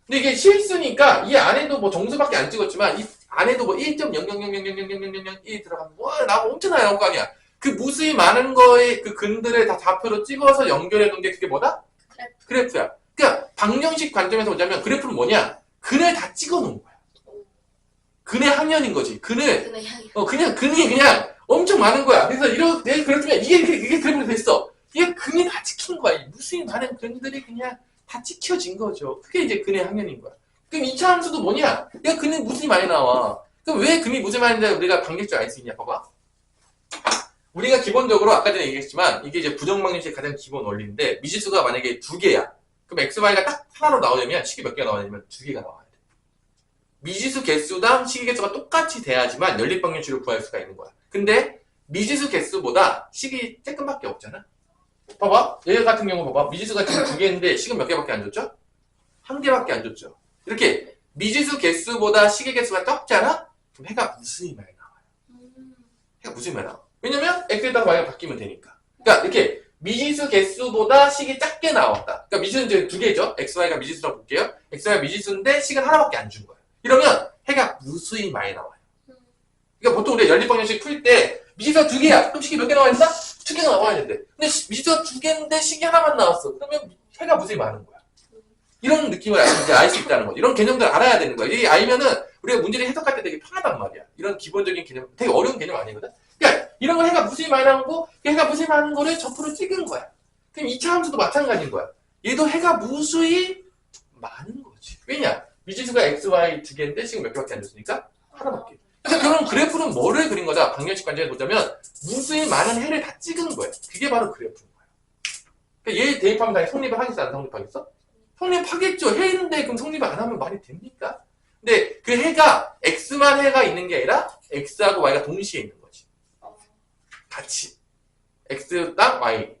근데 이게 실수니까 이 안에도 뭐 정수밖에 안 찍었지만 이 안에도 뭐 1.00000000001 들어가면 와 나하고 엄청나게 나올 거 아니야. 그 무수히 많은 거의 그 근들을 다 좌표로 찍어서 연결해 놓은 게 그게 뭐다? 그래프야. 그러니까 방정식 관점에서 보자면 그래프는 뭐냐? 근을 다 찍어 놓은 거야. 근의 항연인 거지. 근을 그냥 근이 그냥 엄청 많은 거야. 그래서 이렇게 그래프면 이게 그래프로 됐어. 이게 근이 다 찍힌 거야. 이 무수히 많은 근들이 그냥 다 찍혀진 거죠. 그게 이제 근의 항연인 거야. 그럼 2차 함수도 뭐냐? 이거 근이 무수히 많이 나와. 그럼 왜 근이 무수히 많이 나는데 우리가 방정식을 알 수 있냐? 봐봐. 우리가 기본적으로 아까 전에 얘기했지만 이게 이제 부정방정식의 가장 기본 원리인데 미지수가 만약에 두 개야. 그럼 x, y가 딱 하나로 나오려면 식이 몇 개가 나와야냐면 두 개가 나와야 돼. 미지수 개수당 식이 개수가 똑같이 돼야지만 연립방정식을 구할 수가 있는 거야. 근데 미지수 개수보다 식이 조금밖에 없잖아. 봐봐. 얘 같은 경우 봐봐. 미지수가 지금 두 개인데 식은 몇 개밖에 안 줬죠? 한 개밖에 안 줬죠. 이렇게 미지수 개수보다 식의 개수가 적잖아? 그럼 해가 무수히 많이 나와요. 해가 무수히 많이 나와. 왜냐면 x에다가 y가 바뀌면 되니까. 그러니까 이렇게 미지수 개수보다 식이 작게 나왔다. 그러니까 미지수는 이제 두 개죠. x, y가 미지수라고 볼게요. x, y가 미지수인데 식은 하나밖에 안 준 거예요. 이러면 해가 무수히 많이 나와요. 그러니까 보통 우리가 연립방정식 풀 때 미지수가 두 개야. 그럼 식이 몇 개 나와 있나? 두 개가 나와야 되는데. 근데 미지수가 두 개인데 식이 하나만 나왔어. 그러면 해가 무수히 많은 거야. 이런 느낌을 이제 알 수 있다는 거죠. 이런 개념들을 알아야 되는 거야. 이게 알면은 우리가 문제를 해석할 때 되게 편하단 말이야. 이런 기본적인 개념, 되게 어려운 개념 아니거든? 그러니까 이런 거 해가 무수히 많이 나오고 해가 무수히 많은 거를 점프로 찍은 거야. 그럼 2차 함수도 마찬가지인 거야. 얘도 해가 무수히 많은 거지. 왜냐? 미지수가 x, y 두 개인데 지금 몇 개밖에 안 줬으니까 하나밖에. 그래서 그런 그래프는 뭐를 그린 거다? 방정식 관점에서 보자면 무수히 많은 해를 다 찍은 거야. 그게 바로 그래프인 거야. 그러니까 얘 대입하면 다 성립을 하겠어? 안 성립하겠어? 성립하겠죠. 해 있는데 그럼 성립을 안 하면 말이 됩니까? 근데 그 해가 x만 해가 있는 게 아니라 x하고 y가 동시에 있는 거지. 같이. x랑 y.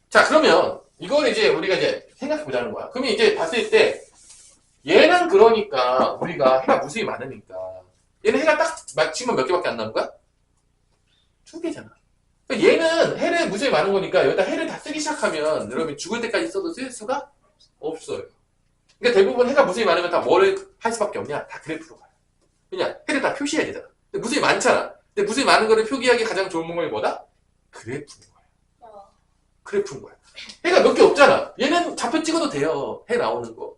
자, 그러면 이걸 이제 우리가 이제 생각해 보자는 거야. 그러면 이제 봤을 때 얘는 그러니까 우리가 해가 무수히 많으니까 얘는 해가 딱 맞추면 몇 개밖에 안 나오는 거야? 두 개잖아. 그러니까 얘는 해를 무수히 많은 거니까 여기다 해를 다 쓰기 시작하면 여러분 죽을 때까지 써도 쓸 수가 없어요. 그러니까 대부분 해가 무수히 많으면 다 뭐를 할 수밖에 없냐? 다 그래프로 가요. 그냥 해를 다 표시해야 되잖아. 근데 무수히 많잖아. 근데 무수히 많은 거를 표기하기 가장 좋은 방법이 뭐다? 그래프인 거야. 그래프인 거야. 해가 몇 개 없잖아. 얘는 좌표 찍어도 돼요. 해 나오는 거.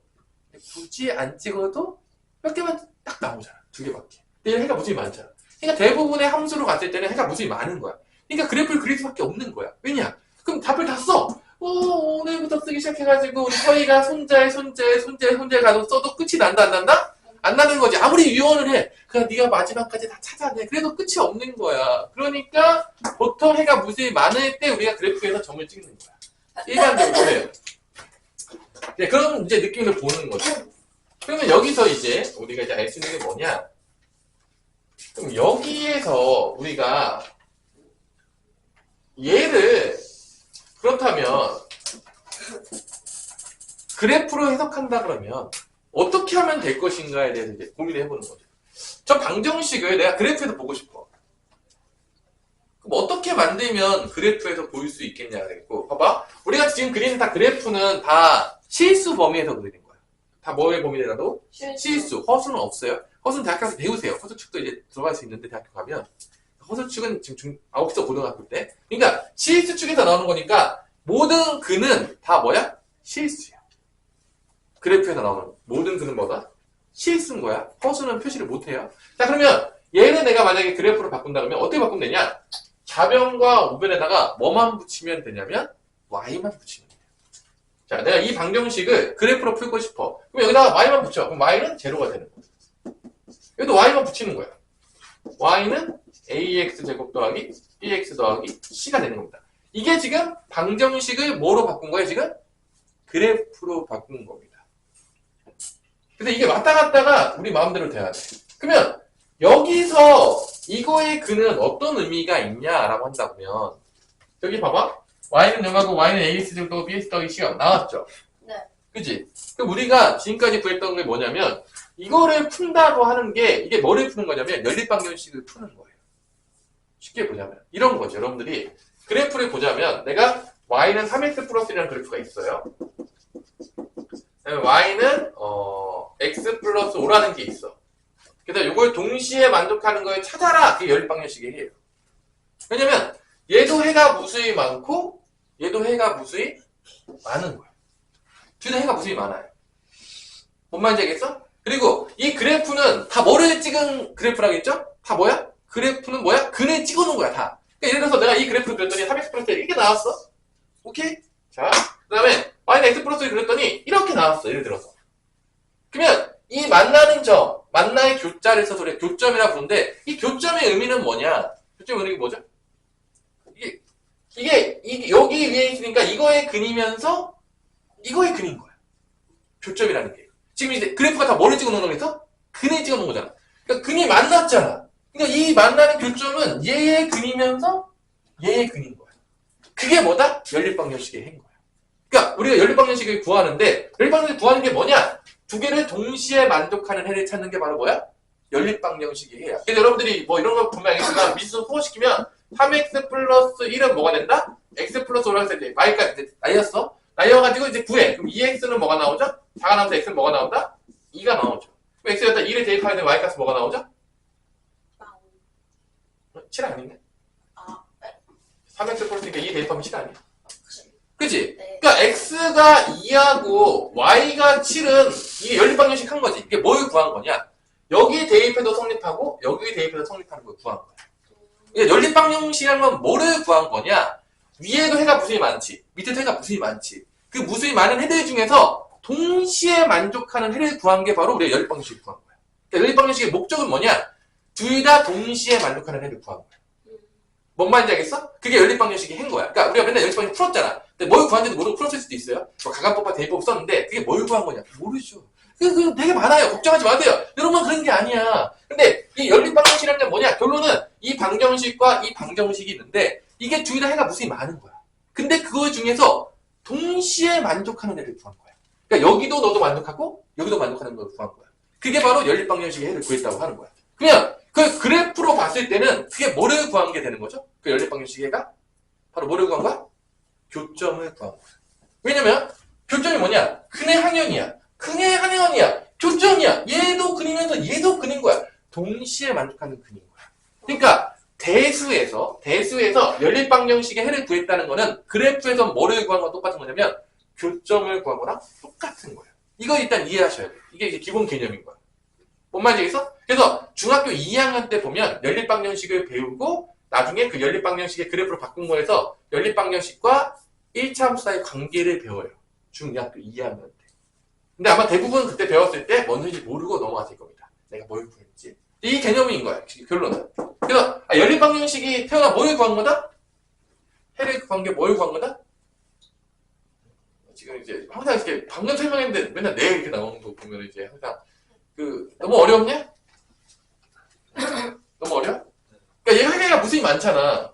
굳이 안 찍어도 몇 개만 딱 나오잖아. 두 개밖에. 근데 얘는 해가 무수히 많잖아. 그러니까 대부분의 함수로 갔을 때는 해가 무수히 많은 거야. 그러니까 그래프를 그릴 수밖에 없는 거야. 왜냐? 그럼 답을 다 써. 오늘부터 쓰기 시작해가지고 우리 서희가 손자에 가서 써도 끝이 난다 안 난다? 안 나는 거지. 아무리 유언을 해. 그냥 네가 마지막까지 다 찾아내. 그래도 끝이 없는 거야. 그러니까 보통 해가 무수히 많을 때 우리가 그래프에서 점을 찍는 거야. 일반적으로 해요. 네, 그럼 이제 느낌을 보는 거죠. 그러면 여기서 이제 우리가 이제 알 수 있는 게 뭐냐? 그럼 여기에서 우리가 얘를 그렇다면 그래프로 해석한다 그러면 어떻게 하면 될 것인가에 대해서 이제 고민을 해보는 거죠. 저 방정식을 내가 그래프에서 보고 싶어. 그럼 어떻게 만들면 그래프에서 보일 수 있겠냐 그랬고, 봐봐. 우리가 지금 그리는 다 그래프는 다 실수 범위에서 그리는 거야. 다 뭐의 범위라도? 실수. 허수는 없어요. 허수는 대학 가서 배우세요. 허수축도 이제 들어갈 수 있는데 대학교 가면. 허수축은 지금 9시 고등학교 때. 그러니까 실수축에서 나오는 거니까 모든 근은 다 뭐야? 실수야. 그래프에서 나오는 모든 그는 뭐다? 실수인 거야. 허수는 표시를 못해요. 자, 그러면 얘는 내가 만약에 그래프로 바꾼다 그러면 어떻게 바꾸면 되냐? 좌변과 우변에다가 뭐만 붙이면 되냐면 y만 붙이면 돼요. 자, 내가 이 방정식을 그래프로 풀고 싶어. 그럼 여기다가 y만 붙여. 그럼 y는 제로가 되는 거야. 여기도 y만 붙이는 거야. y는 ax 제곱 더하기 bx 더하기 c가 되는 겁니다. 이게 지금 방정식을 뭐로 바꾼 거예요, 지금? 그래프로 바꾼 겁니다. 근데 이게 왔다 갔다가 우리 마음대로 돼야 돼. 그러면 여기서 이거의 근은 어떤 의미가 있냐라고 한다면 여기 봐봐. y는 0하고 y는 ax 제곱 더하기 bx 더하기 c가 나왔죠? 네. 그치? 그럼 우리가 지금까지 구했던 게 뭐냐면 이거를 푼다고 하는 게 이게 뭐를 푸는 거냐면 연립방정식을 푸는 거예요. 쉽게 보자면 이런 거죠. 여러분들이 그래프를 보자면 내가 y는 3x 플러스 1이라는 그래프가 있어요. y는 x 플러스 5라는 게 있어. 그래서 이걸 동시에 만족하는 걸 찾아라. 그게 연립방정식이에요. 왜냐면 얘도 해가 무수히 많고 얘도 해가 무수히 많은 거야. 둘 다 해가 무수히 많아요. 뭔 말인지 알겠어? 그리고 이 그래프는 다 뭐를 찍은 그래프라겠죠? 다 뭐야? 그래프는 뭐야? 근을 찍어놓은 거야, 다. 그러니까 예를 들어서 내가 이 그래프를 그렸더니 3x 플러스 1 이렇게 나왔어. 오케이? 자, 그 다음에 y는 x 플러스 1 그렸더니 이렇게 나왔어. 예를 들어서. 그러면 이 만나는 점, 만나의 교자를 써서 우리가 교점이라 부르는데 이 교점의 의미는 뭐냐? 교점의 의미가 뭐죠? 이게 여기 위에 있으니까 이거의 근이면서 이거의 근인 거야. 교점이라는 게. 지금 이제 그래프가 다 뭐를 찍어 놓은 거겠어? 근을 찍어 놓은 거잖아. 그러니까 근이 만났잖아. 그러니까 이 만나는 교점은 얘의 근이면서 얘의 근인 거야. 그게 뭐다? 연립방정식의 해인 거야. 그러니까 우리가 연립방정식을 구하는데 연립방정식을 구하는 게 뭐냐? 두 개를 동시에 만족하는 해를 찾는 게 바로 뭐야? 연립방정식의 해야. 그래서 여러분들이 뭐 이런 거 보면 알겠지만 미수 소화시키면 3x 플러스 1은 뭐가 된다? x 플러스 5라고 했을 때 y까지 나뉘었어? 나뉘어가지고 이제 9에 그럼 2x는 뭐가 나오죠? 4가 나오면서 x는 뭐가 나온다? 2가 나오죠. 그럼 x에다 2를 대입하면 y값은 뭐가 나오죠? 7 아니네? 아, 네. 3x 플러스니까 2 대입하면 7 아니야? 그치? 네. 그러니까 x가 2하고 y가 7은 이게 연립방정식 한 거지. 이게 뭘 구한 거냐? 여기 대입해도 성립하고 여기 대입해도 성립하는 걸 구한 거야. 그러니까 연립방정식이라는 건 뭐를 구한 거냐? 위에도 해가 무수히 많지, 밑에도 해가 무수히 많지. 그 무수히 많은 해들 중에서 동시에 만족하는 해를 구한 게 바로 우리가 연립방정식을 구한 거야. 그러니까 연립방정식의 목적은 뭐냐? 둘 다 동시에 만족하는 해를 구한 거야. 뭔 말인지 알겠어? 그게 연립방정식의 해인 거야. 그러니까 우리가 맨날 연립방정식 풀었잖아. 근데 뭘 구한지도 모르고 풀었을 수도 있어요. 뭐 가간법과 대입법 썼는데 그게 뭘 구한 거냐? 모르죠. 그 되게 많아요. 걱정하지 마세요. 여러분 그런 게 아니야. 근데 이 연립방정식이라는 게 뭐냐? 결론은 이 방정식과 이 방정식이 있는데 이게 둘 다 해가 무수히 많은 거야. 근데 그거 중에서 동시에 만족하는 애를 구한 거야. 그러니까 여기도 너도 만족하고 여기도 만족하는 걸 구한 거야. 그게 바로 연립방정식의 해를 구했다고 하는 거야. 그냥 그 그래프로 봤을 때는 그게 뭐를 구한 게 되는 거죠? 그 연립방정식의 해가 바로 뭐를 구한 거야? 교점을 구한 거야. 왜냐면 교점이 뭐냐? 근의 항연이야. 근의 항연이야. 교점이야. 얘도 근이면서 얘도 근인 거야. 동시에 만족하는 근인 거야. 그러니까 대수에서 연립방정식의 해를 구했다는 거는 그래프에서 뭐를 구한 거랑 똑같은 거냐면 교점을 구한 거랑 똑같은 거예요. 이거 일단 이해하셔야 돼요. 이게 이제 기본 개념인 거야. 뭔 말인지 알겠어? 그래서 중학교 2학년 때 보면 연립방정식을 배우고 나중에 그 연립방정식의 그래프로 바꾼 거에서 연립방정식과 1차 함수 사이의 관계를 배워요. 중학교 2학년 때. 근데 아마 대부분 그때 배웠을 때 뭔지 모르고 넘어갔을 겁니다. 내가 뭘 구했지? 이 개념인 거야. 결론은. 그래서 연립방정식이 태어나 뭘 구한 거다? 해를 구한 게 뭘 구한 거다? 지금 이제 항상 이렇게 방금 설명했는데 맨날 네 이렇게 나오는 거 보면 이제 항상 너무 어려웠냐? 너무 어려워? 그러니까 얘가 해가 무수히 많잖아.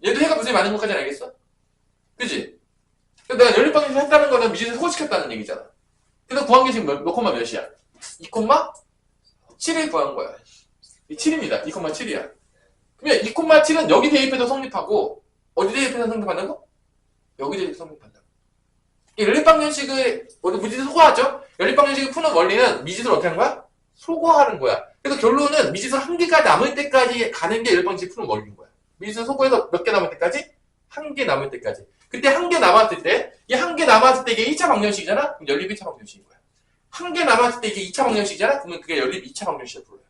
얘도 해가 무수히 많은 것까지는 알겠어? 그지? 그러니까 내가 연립방정식 했다는 거는 미지수 소거시켰다는 얘기잖아. 그래서 구한 게 지금 몇 콤마 몇이야? 2,7을 구한 거야. 7입니다. 2,7이야. 그러면 2,7은 여기 대입해서 성립하고 어디 대입해서 성립한다고? 여기 대입해서 성립한다고. 이 연립방정식을 미지수 소거하죠? 연립방정식을 푸는 원리는 미지수를 어떻게 하는 거야? 소거하는 거야. 그래서 결론은 미지수 한 개가 남을 때까지 가는 게 연립방정식 푸는 원리인 거야. 미지수 소거해서 몇 개 남을 때까지? 한 개 남을 때까지. 그때 한 개 남았을 때, 이 한 개 남았을 때 이게 1차 방정식이잖아? 그럼 연립 1차 방정식인 거야. 한 개 남았을 때 이게 2차 방정식이잖아? 그러면 그게 연립 2차 방정식이라 불러요.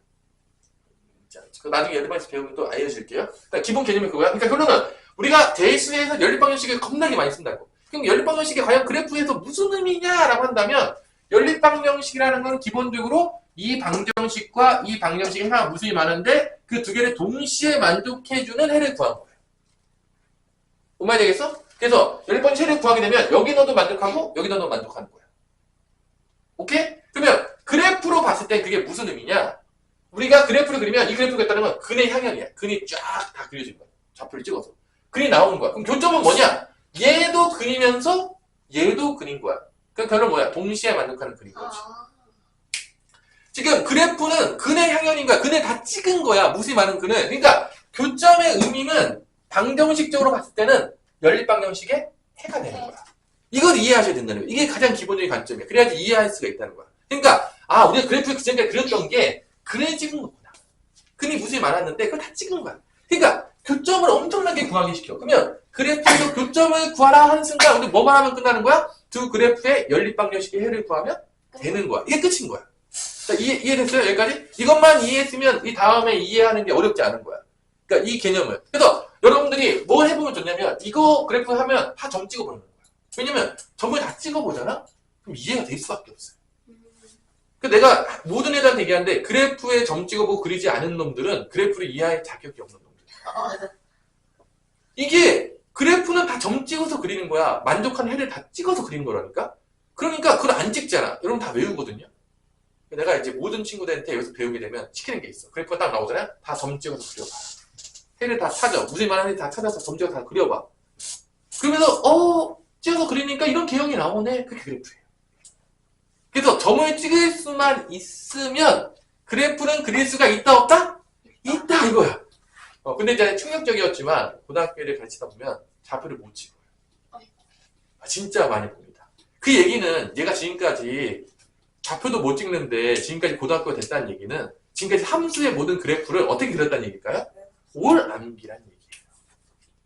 자, 그 나중에 연립 방정식 배우면 또 알려줄게요. 그러니까 기본 개념이 그거야. 그러니까 결론은 우리가 대수에서 연립 방정식을 겁나게 많이 쓴다고. 그럼 연립 방정식이 과연 그래프에서 무슨 의미냐라고 한다면 연립 방정식이라는 건 기본적으로 이 방정식과 이 방정식이 하나 무슨 이 많은데 그 두 개를 동시에 만족해주는 해를 구한 거예요. 뭔 말이 되겠어? 그래서 연립 방정식 해를 구하게 되면 여기 너도 만족하고 여기 너도 만족하는 거야. 오케이? 그러면 그래프로 봤을 때 그게 무슨 의미냐? 우리가 그래프를 그리면 이 그래프가 있다는 건 근의 향연이야. 근이 쫙 다 그려진 거야. 좌표를 찍어서. 근이 나오는 거야. 그럼 교점은 뭐냐? 얘도 근이면서 얘도 근인 거야. 그럼 결론 뭐야? 동시에 만족하는 근인 거지. 지금 그래프는 근의 향연인 거야. 근을 다 찍은 거야. 무수히 많은 근을. 그러니까 교점의 의미는 방정식적으로 봤을 때는 연립 방정식의 해가 되는 거야. 이걸 이해하셔야 된다는 거야. 이게 가장 기본적인 관점이야. 그래야지 이해할 수가 있다는 거야. 그러니까 우리가 그래프를 그전까지 그렸던 게 근을 찍은 거구나. 근이 무수히 많았는데 그걸 다 찍은 거야. 그러니까 교점을 엄청나게 구하게 시켜. 그러면 그래프에서 교점을 구하라 하는 순간 우리 뭐만 하면 끝나는 거야? 두 그래프의 연립 방정식의 해를 구하면 되는 거야. 이게 끝인 거야. 자, 이해됐어요? 여기까지? 이것만 이해했으면 이 다음에 이해하는 게 어렵지 않은 거야. 그러니까 이 개념을. 그래서 여러분들이 뭘 해보면 좋냐면 이거 그래프 하면 다 점 찍어보는 거야. 왜냐면 점을 다 찍어보잖아? 그럼 이해가 될 수밖에 없어요. 내가 모든 애들한테 얘기하는데 그래프에 점 찍어보고 그리지 않은 놈들은 그래프를 이해할 자격이 없는 놈들. 이게 그래프는 다 점 찍어서 그리는 거야. 만족한 해를 다 찍어서 그리는 거라니까? 그러니까 그걸 안 찍잖아. 여러분 다 외우거든요. 내가 이제 모든 친구들한테 여기서 배우게 되면 시키는 게 있어. 그래프가 딱 나오잖아요? 다 점 찍어서 그려봐. 해를 다 찾아. 무슨 말하는 해를 다 찾아서 점 찍어서 다 그려봐. 그러면서 찍어서 그리니까 이런 개형이 나오네. 그게 그래프예요. 그래서 점을 찍을 수만 있으면 그래프는 그릴 수가 있다 없다? 있다 이거야. 근데 이제 충격적이었지만 고등학교를 가르치다 보면 좌표를 못 찍어요. 진짜 많이 봅니다. 그 얘기는 얘가 지금까지 좌표도 못 찍는데 지금까지 고등학교가 됐다는 얘기는 지금까지 함수의 모든 그래프를 어떻게 그렸다는 얘기일까요? 올 암기란 얘기예요.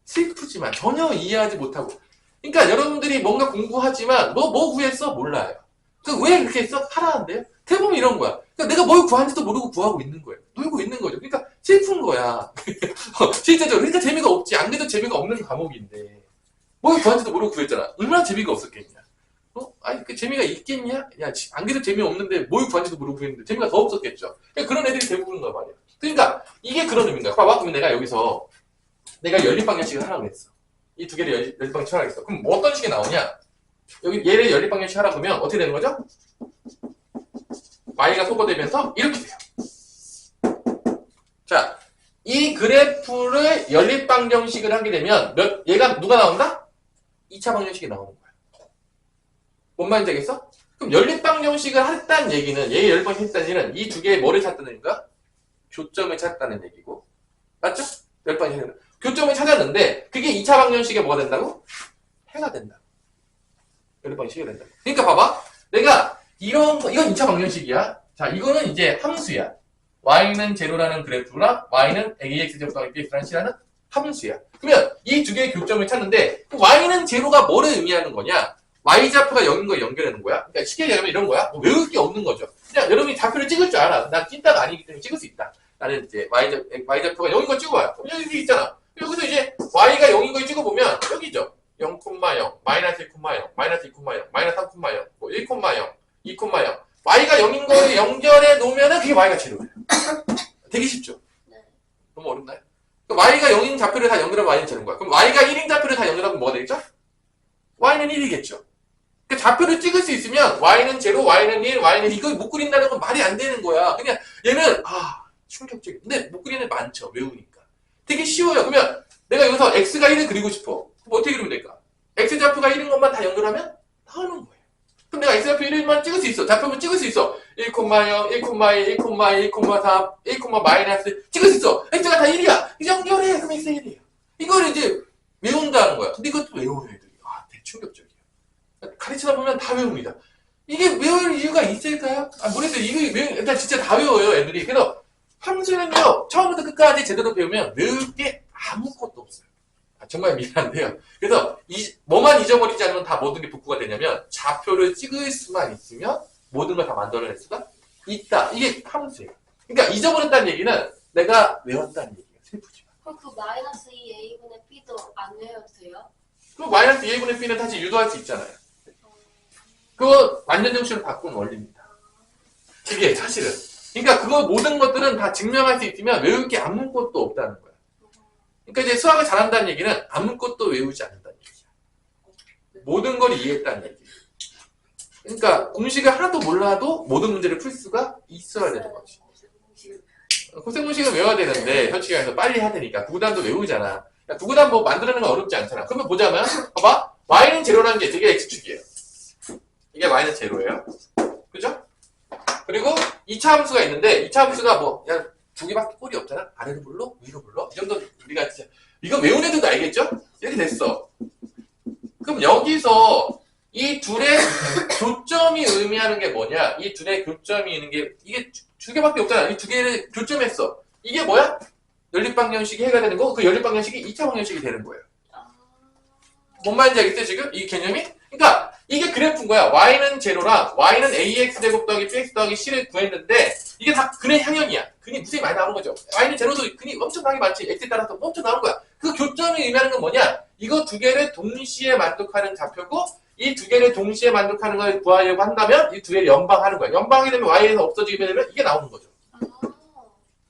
슬프지만 전혀 이해하지 못하고. 그러니까 여러분들이 뭔가 공부하지만 뭐 구했어? 몰라요. 왜 그렇게 했어? 하라는데요? 대부분 이런 거야. 그러니까 내가 뭘 구하는지도 모르고 구하고 있는 거예요. 놀고 있는 거죠. 그러니까 슬픈 거야. 실제적으로. 그러니까 재미가 없지. 안 그래도 재미가 없는 과목인데 뭘 구하는지도 모르고 구했잖아. 얼마나 재미가 없었겠냐. 아니 그 재미가 있겠냐? 야, 안 그래도 재미없는데 뭘 구하는지도 모르고 구했는데 재미가 더 없었겠죠. 그러니까 그런 애들이 대부분인 거야 말이야. 그러니까 이게 그런 의미인 거야. 봐봐. 그럼 내가 여기서 내가 연립 방정식을 하라고 했어. 이 두 개를 연립 방정식 하라고 했어. 그럼 뭐 어떤 식이 나오냐? 여기 얘를 연립 방정식 하라고 하면 어떻게 되는 거죠? y가 소거되면서 이렇게 돼요. 자, 이 그래프를 연립 방정식을 하게 되면 얘가 누가 나온다? 2차 방정식이 나오는 거야. 뭔 말인지 알겠어? 그럼 연립 방정식을 했다는 얘기는 얘의 연립 방정식을 했다는 얘기는 이 두 개의 뭐를 찾다는 얘기인가? 교점을 찾다는 얘기고. 맞죠? 연립 방정식은 교점을 찾았는데 그게 2차 방정식에 뭐가 된다고? 해가 된다. 연립 방정식이 된다. 그러니까 봐봐. 내가 이건 2차 방정식이야. 자, 이거는 이제 함수야. y는 제로라는 그래프랑 y는 ax제곱하기 bx라는 c라는 함수야. 그러면 이 두 개의 교점을 찾는데 y는 제로가 뭐를 의미하는 거냐? y좌표가 0인 걸 연결하는 거야. 그러니까 쉽게 얘기하면 이런 거야. 뭐 외울 게 없는 거죠. 그냥 여러분이 좌표를 찍을 줄 알아. 난 찐따가 아니기 때문에 찍을 수 있다. 나는 이제 y좌표가 0인 걸 찍어봐요. 여기 있잖아. 여기서 이제 y가 0인 걸 찍어보면 여기죠. 0,0, 마이너스 1,0, 마이너스 2,0, 마이너스 3,0, 뭐 1,0, 2,0. y가 0인 거를 연결해 놓으면은 그게 y가 제로예요. 되게 쉽죠? 네. 너무 어렵나요? 그럼 y가 0인 좌표를 다 연결하면 y는 제로인 거야. 그럼 y가 1인 좌표를 다 연결하면 뭐가 되겠죠? y는 1이겠죠. 그 좌표를 찍을 수 있으면 y는 제로, y는 1, y는 2 이걸 못 그린다는 건 말이 안 되는 거야. 그냥 얘는 충격적이야. 근데 못 그리는 애 많죠. 외우니까. 되게 쉬워요. 그러면 내가 여기서 x가 1을 그리고 싶어. 그럼 어떻게 그리면 될까? x좌표가 1인 것만 다 연결하면 나오는 거예요. 그럼 내가 x좌표 1만 찍을 수 있어. 좌표만 찍을 수 있어. 1,0, 1,2, 1,3, 1, 마이너스 찍을 수 있어. x가 다 1이야. 연결해. 그럼 x가 1이에요. 이걸 이제 외운다는 거야. 근데 이것도 외우는 애들이. 되게 충격적이야. 가르치다 보면 다 외웁니다. 이게 외울 이유가 있을까요? 모르겠어요. 이거 일단 진짜 다 외워요, 애들이. 그래서 함수는요, 처음부터 끝까지 제대로 배우면 외울 게 아무것도 없어요. 정말 미안한데요. 그래서 뭐만 잊어버리지 않으면 다 모든 게 복구가 되냐면 좌표를 찍을 수만 있으면 모든 걸 다 만들어낼 수가 있다. 이게 함수예요. 그러니까 잊어버렸다는 얘기는 내가 외웠다는 얘기예요. 슬프지만. 그럼 그 마이너스 2a분의 b도 안 외워도 돼요? 그럼 마이너스 2a분의 b는 다시 유도할 수 있잖아요. 그거 완전 정식으로 바꾼 원리입니다. 이게 사실은. 그러니까 그거 모든 것들은 다 증명할 수 있으면 외울 게 아무것도 없다는 거야. 그러니까 이제 수학을 잘한다는 얘기는 아무것도 외우지 않는다는 얘기야. 모든 걸 이해했다는 얘기야. 그러니까 공식을 하나도 몰라도 모든 문제를 풀 수가 있어야 되는 거지. 고생문식은 외워야 되는데 현 시간에서 빨리 해야 되니까 구구단도 외우잖아. 구구단 뭐 만드는 건 어렵지 않잖아. 그러면 보자면 봐봐. y는 제로라는 게 되게 x축이에요. 이게 y는 제로예요. 그죠? 그리고 2차 함수가 있는데 2차 함수가 뭐 그냥 두 개밖에 꼴이 없잖아. 아래로 불러? 위로 불러? 이 정도 우리가 진짜 이거 외운 애들도 알겠죠? 이렇게 됐어. 그럼 여기서 이 둘의 교점이 의미하는 게 뭐냐? 이 둘의 교점이 있는 게 이게 두 개밖에 없잖아. 이 두 개를 교점했어. 이게 뭐야? 연립방정식이 해가 되는 거고 그 연립방정식이 2차 방정식이 되는 거예요. 뭔 말인지 알겠죠 지금? 이 개념이? 그러니까 이게 그래프인 거야. y는 제로랑 y는 ax제곱 더하기 bx 더하기 c를 구했는데 이게 다 근의 향연이야. 근이 무수히 많이 나오는 거죠. y는 제로도 근이 엄청나게 많지. x에 따라서 엄청 나오는 거야. 그 교점이 의미하는 건 뭐냐? 이거 두 개를 동시에 만족하는 좌표고 이 두 개를 동시에 만족하는 걸 구하려고 한다면 이 두 개를 연방하는 거야. 연방하게 되면 y에서 없어지게 되면 이게 나오는 거죠.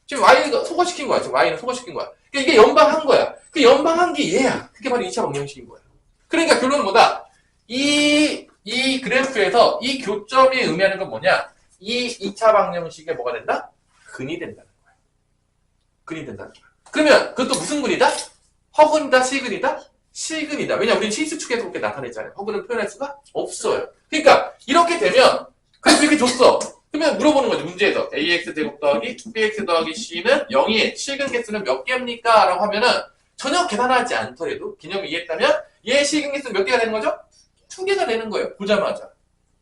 지금 y가 소거시킨 거야. 지금 y는 소거시킨 거야. 그러니까 이게 연방한 거야. 그 연방한 게 얘야. 그게 바로 2차 방정식인 거야. 그러니까 결론은 뭐다? 이 그래프에서 이 교점이 의미하는 건 뭐냐? 이 2차 방정식에 뭐가 된다? 근이 된다는 거야. 근이 된다는 거야. 그러면 그것도 무슨 근이다? 허근이다? 실근이다? 실근이다. 왜냐? 우리는 실수축에서 그렇게 나타냈잖아요. 허근을 표현할 수가 없어요. 그러니까 이렇게 되면 그래서 이렇게 줬어. 그러면 물어보는 거죠. 문제에서 ax 제곱 더하기 bx 더하기 c는 0이 실근 개수는 몇 개입니까? 라고 하면은 전혀 계산하지 않더라도 개념을 이해했다면 얘 실근 개수는 몇 개가 되는 거죠? 2개가 되는 거예요. 보자마자.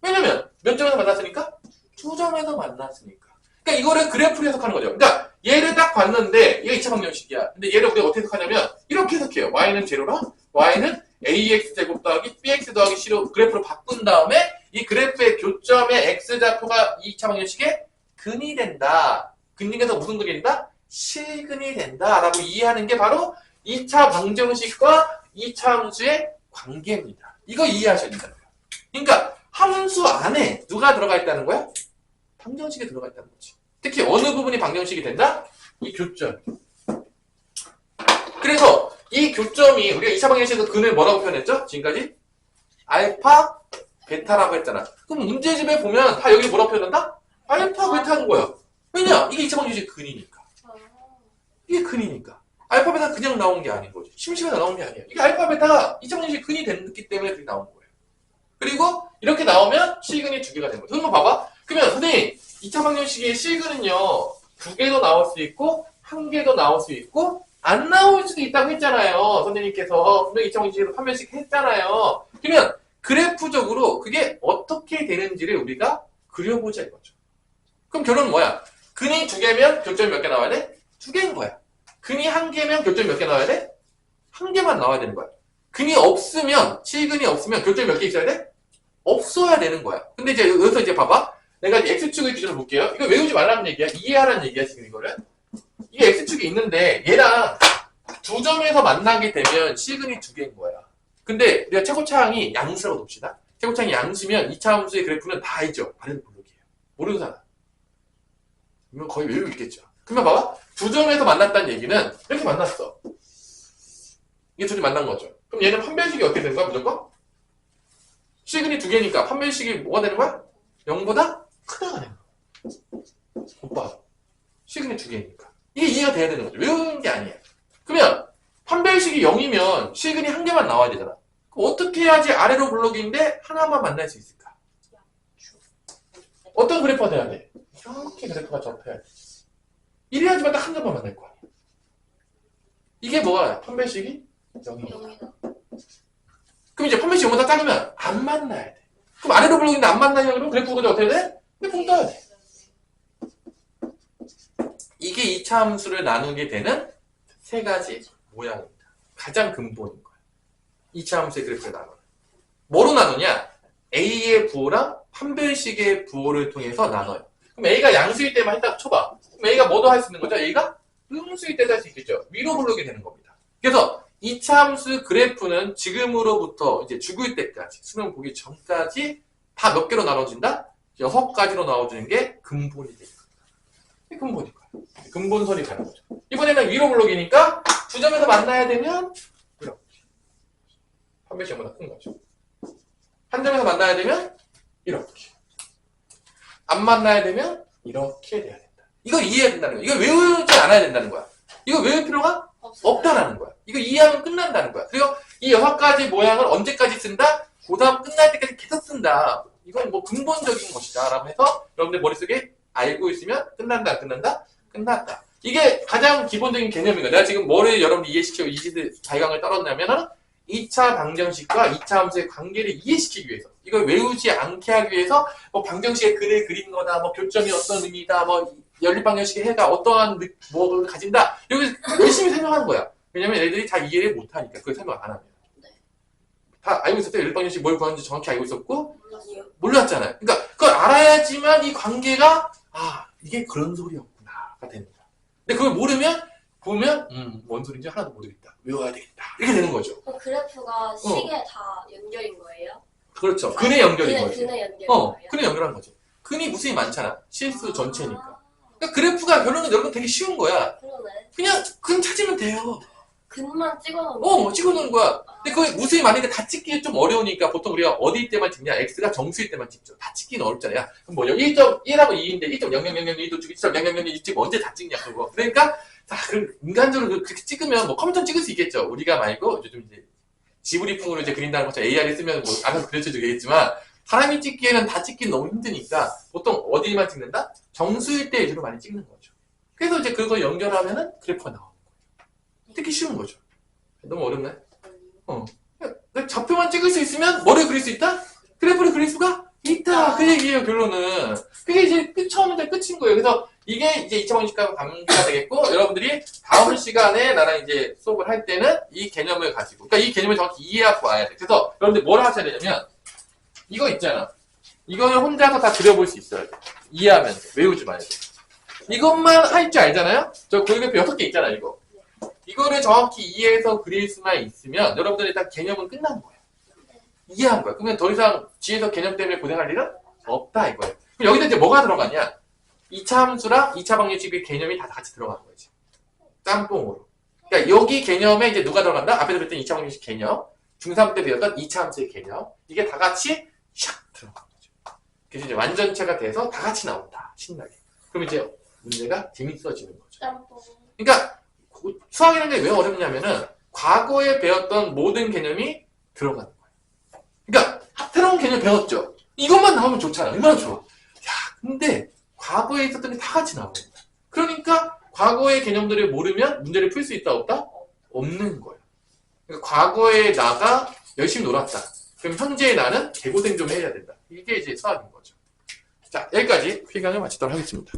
왜냐면 몇 점에서 만났으니까? 2점에서 만났으니까. 그러니까 이거를 그래프로 해석하는 거죠. 그러니까 얘를 딱 봤는데 얘가 2차 방정식이야. 근데 얘를 우리가 어떻게 해석하냐면 이렇게 해석해요. y는 제로라 y는 ax 제곱 더하기 bx 더하기 c로 그래프로 바꾼 다음에 이 그래프의 교점의 x좌표가 2차 방정식의 근이 된다. 근중에서 무슨 근이 된다? 실근이 된다. 라고 이해하는 게 바로 2차 방정식과 2차 함수의 관계입니다. 이거 이해하셔야 된다는 거야. 그러니까 함수 안에 누가 들어가 있다는 거야? 방정식이 들어가 있다는 거지. 특히 어느 부분이 방정식이 된다? 이 교점. 그래서 이 교점이 우리가 2차 방정식에서 근을 뭐라고 표현했죠? 지금까지? 알파, 베타라고 했잖아. 그럼 문제집에 보면 다 여기 뭐라고 표현한다? 알파, 베타인 거야. 왜냐? 이게 2차 방정식 근이니까. 이게 근이니까. 알파, 베타가 그냥 나온 게 아닌 거지. 심심해서 나온 게 아니야. 이게 알파, 베타가 2차 방정식 근이 됐기 때문에 그렇게 나온 거예요. 그리고 이렇게 나오면 실근이 2개가 되는 거죠. 그럼 봐봐. 그러면 선생님 2차 방정식의 실근은요 2개도 나올 수 있고 1개도 나올 수 있고 안 나올 수도 있다고 했잖아요. 선생님께서 분명히 2차 방정식에서 판별식 했잖아요. 그러면 그래프적으로 그게 어떻게 되는지를 우리가 그려보자 이거죠. 그럼 결론은 뭐야? 근이 2개면 교점이 몇 개 나와야 돼? 2개인 거야. 근이 1개면 교점이 몇 개 나와야 돼? 1개만 나와야 되는 거야. 근이 없으면 실근이 없으면 교점이 몇 개 있어야 돼? 없어야 되는 거야. 근데 이제 여기서 이제 봐봐. 내가 이제 x축을 기준으로 볼게요. 이거 외우지 말라는 얘기야. 이해하라는 얘기야, 지금 이거를. 이게 x축이 있는데 얘랑 2점에서 만나게 되면 실근이 2개인 거야. 근데 우리가 최고차항이 양수라고 봅시다. 최고차항이 양수면 2차 함수의 그래프는 다 알죠. 아래로 블록이에요. 모르는 사람. 이건 거의 외우고 있겠죠. 그러면 봐봐. 2점에서 만났다는 얘기는 이렇게 만났어. 이게 둘이 만난 거죠. 그럼 얘는 판별식이 어떻게 되는 거야, 무조건? 실근이 2개니까 판별식이 뭐가 되는 거야? 0보다 크다가 되는 거야. 오빠, 실근이 2개니까. 이게 이해가 돼야 되는 거죠. 외우는 게 아니야. 그러면 판별식이 0이면 실근이 1개만 나와야 되잖아. 그럼 어떻게 해야지 아래로 블록인데 하나만 만날 수 있을까? 어떤 그래프가 돼야 돼? 이렇게 그래프가 접해야 돼. 이래야지만 딱 한 점만 만날 거 아니야. 이게 뭐야? 판별식이 0이야. 그럼 이제 판별식 0보다 작으면 안 만나야 돼. 그럼 아래로 블록인데 안 만나냐 그러면 그래프가 어떻게 돼? 그래프 떠야 돼. 이게 2차 함수를 나누게 되는 세 가지 모양입니다. 가장 근본인 거야. 2차 함수의 그래프를 나눠. 뭐로 나누냐? A의 부호랑 판별식의 부호를 통해서 나눠요. 그럼 A가 양수일 때만 했다 쳐봐. 그럼 A가 뭐도 할 수 있는 거죠? A가 음수일 때도 할 수 있겠죠. 위로 부르게 되는 겁니다. 그래서 2차 함수 그래프는 지금으로부터 이제 죽을 때까지, 수능 보기 전까지 다 몇 개로 나눠진다? 6가지로 나눠지는 게 근본이 되는 겁니다. 이게 근본인 거예요. 근본선이 가는 거죠. 이번에는 위로 블록이니까 두 점에서 만나야 되면 이렇게. 판별식보다 큰 거죠. 한 점에서 만나야 되면 이렇게. 안 만나야 되면 이렇게 돼야 된다. 이거 이해해야 된다는 거야. 이거 외우지 않아야 된다는 거야. 이거 외울 필요가 없다라는 거야. 이거 이해하면 끝난다는 거야. 그리고 이 6가지 모양을 언제까지 쓴다? 고3 끝날 때까지 계속 쓴다. 이건 뭐 근본적인 것이다. 라고 해서 여러분들 머릿속에 알고 있으면 끝난다, 안 끝난다? 끝났다. 이게 가장 기본적인 개념인 거야. 내가 지금 뭐를 여러분들 이해시키고 이지드 발광을 떨었냐면은 2차 방정식과 2차 함수의 관계를 이해시키기 위해서, 이걸 외우지 않게 하기 위해서 뭐 방정식의 근을 그린 거다, 뭐 교점이 어떤 의미다, 뭐 연립방정식의 해가 어떠한 뭐를 가진다, 여기 열심히 설명하는 거야. 왜냐면 애들이 다 이해를 못하니까, 그걸 설명 안 하면. 다 알고 있었어요. 연립방정식 뭘 구하는지 정확히 알고 있었고 몰랐잖아요. 그러니까 그걸 알아야지만 이 관계가 이게 그런 소리였구나가 됩니다. 근데 그걸 모르면 보면 뭔 소린지 하나도 모르겠다. 외워야 되겠다. 이렇게 되는 거죠. 그럼 그래프가 식에 다 연결인 거예요? 그렇죠. 근의 연결인 거지. 근의 연결인 거예요? 근의 연결한 거지. 근이 무수히 많잖아. 실수 전체니까. 그러니까 그래프가 결론은 여러분 되게 쉬운 거야. 그러네. 그냥 근 찾으면 돼요. 근만 찍어놓은 찍어놓은 거야. 근데 그게 무수히 많으니까 다 찍기 좀 어려우니까 보통 우리가 어디 때만 찍냐? X가 정수일 때만 찍죠. 다 찍기는 어렵잖아요. 그럼 뭐 1.1하고 2인데 1.0002도 찍고 1.0002 찍고 언제 다 찍냐 그거. 그러니까 그럼 인간적으로 그렇게 찍으면 뭐 컴퓨터 찍을 수 있겠죠. 우리가 말고 요즘 이제 지브리풍으로 이제 그린다는 것처럼 AI를 쓰면 뭐 알아서 그려주겠지만 사람이 찍기에는 다 찍기는 너무 힘드니까 보통 어디만 찍는다? 정수일 때 위주로 많이 찍는 거죠. 그래서 이제 그거 연결하면은 그래프가 나오는 거예요. 특히 쉬운 거죠. 너무 어렵네. 좌표만 찍을 수 있으면 뭐를 그릴 수 있다? 그래프를 그릴 수가 있다. 그 얘기예요, 결론은. 그게 이제 처음부터 끝인 거예요. 그래서 이게 이제 2차 방정식과 관계가 되겠고, 여러분들이 다음 시간에 나랑 이제 수업을 할 때는 이 개념을 가지고, 그러니까 이 개념을 정확히 이해하고 와야 돼. 그래서 여러분들 뭘 하셔야 되냐면, 이거 있잖아. 이거는 혼자서 다 그려볼 수 있어요. 이해하면 돼. 외우지 말고. 이것만 할 줄 알잖아요? 저 그래프 6개 있잖아요, 이거. 이거를 정확히 이해해서 그릴 수만 있으면 여러분들 일단 개념은 끝난 거예요. 이해한 거야. 그러면 더 이상 뒤에서 개념 때문에 고생할 일은 없다 이거예요. 그럼 여기다 이제 뭐가 들어가냐? 2차 함수랑 2차 방정식의 개념이 다 같이 들어가는 거지. 짬뽕으로. 그러니까 여기 개념에 이제 누가 들어간다? 앞에서 그랬던 2차 방정식 개념, 중3 때 배웠던 2차 함수의 개념, 이게 다 같이 샥 들어가는 거죠. 그래서 이제 완전체가 돼서 다 같이 나온다. 신나게. 그럼 이제 문제가 재밌어지는 거죠. 짬뽕. 그러니까 수학이라는 게 왜 어렵냐면은 과거에 배웠던 모든 개념이 들어가는 거예요. 그러니까 새로운 개념 배웠죠. 이것만 나오면 좋잖아. 얼마나 좋아. 근데 과거에 있었던 게 다 같이 나오는 거야. 그러니까 과거의 개념들을 모르면 문제를 풀 수 있다 없다? 없는 거예요. 그러니까 과거의 나가 열심히 놀았다. 그럼 현재의 나는 개고생 좀 해야 된다. 이게 이제 수학인 거죠. 자, 여기까지 시간을 마치도록 하겠습니다.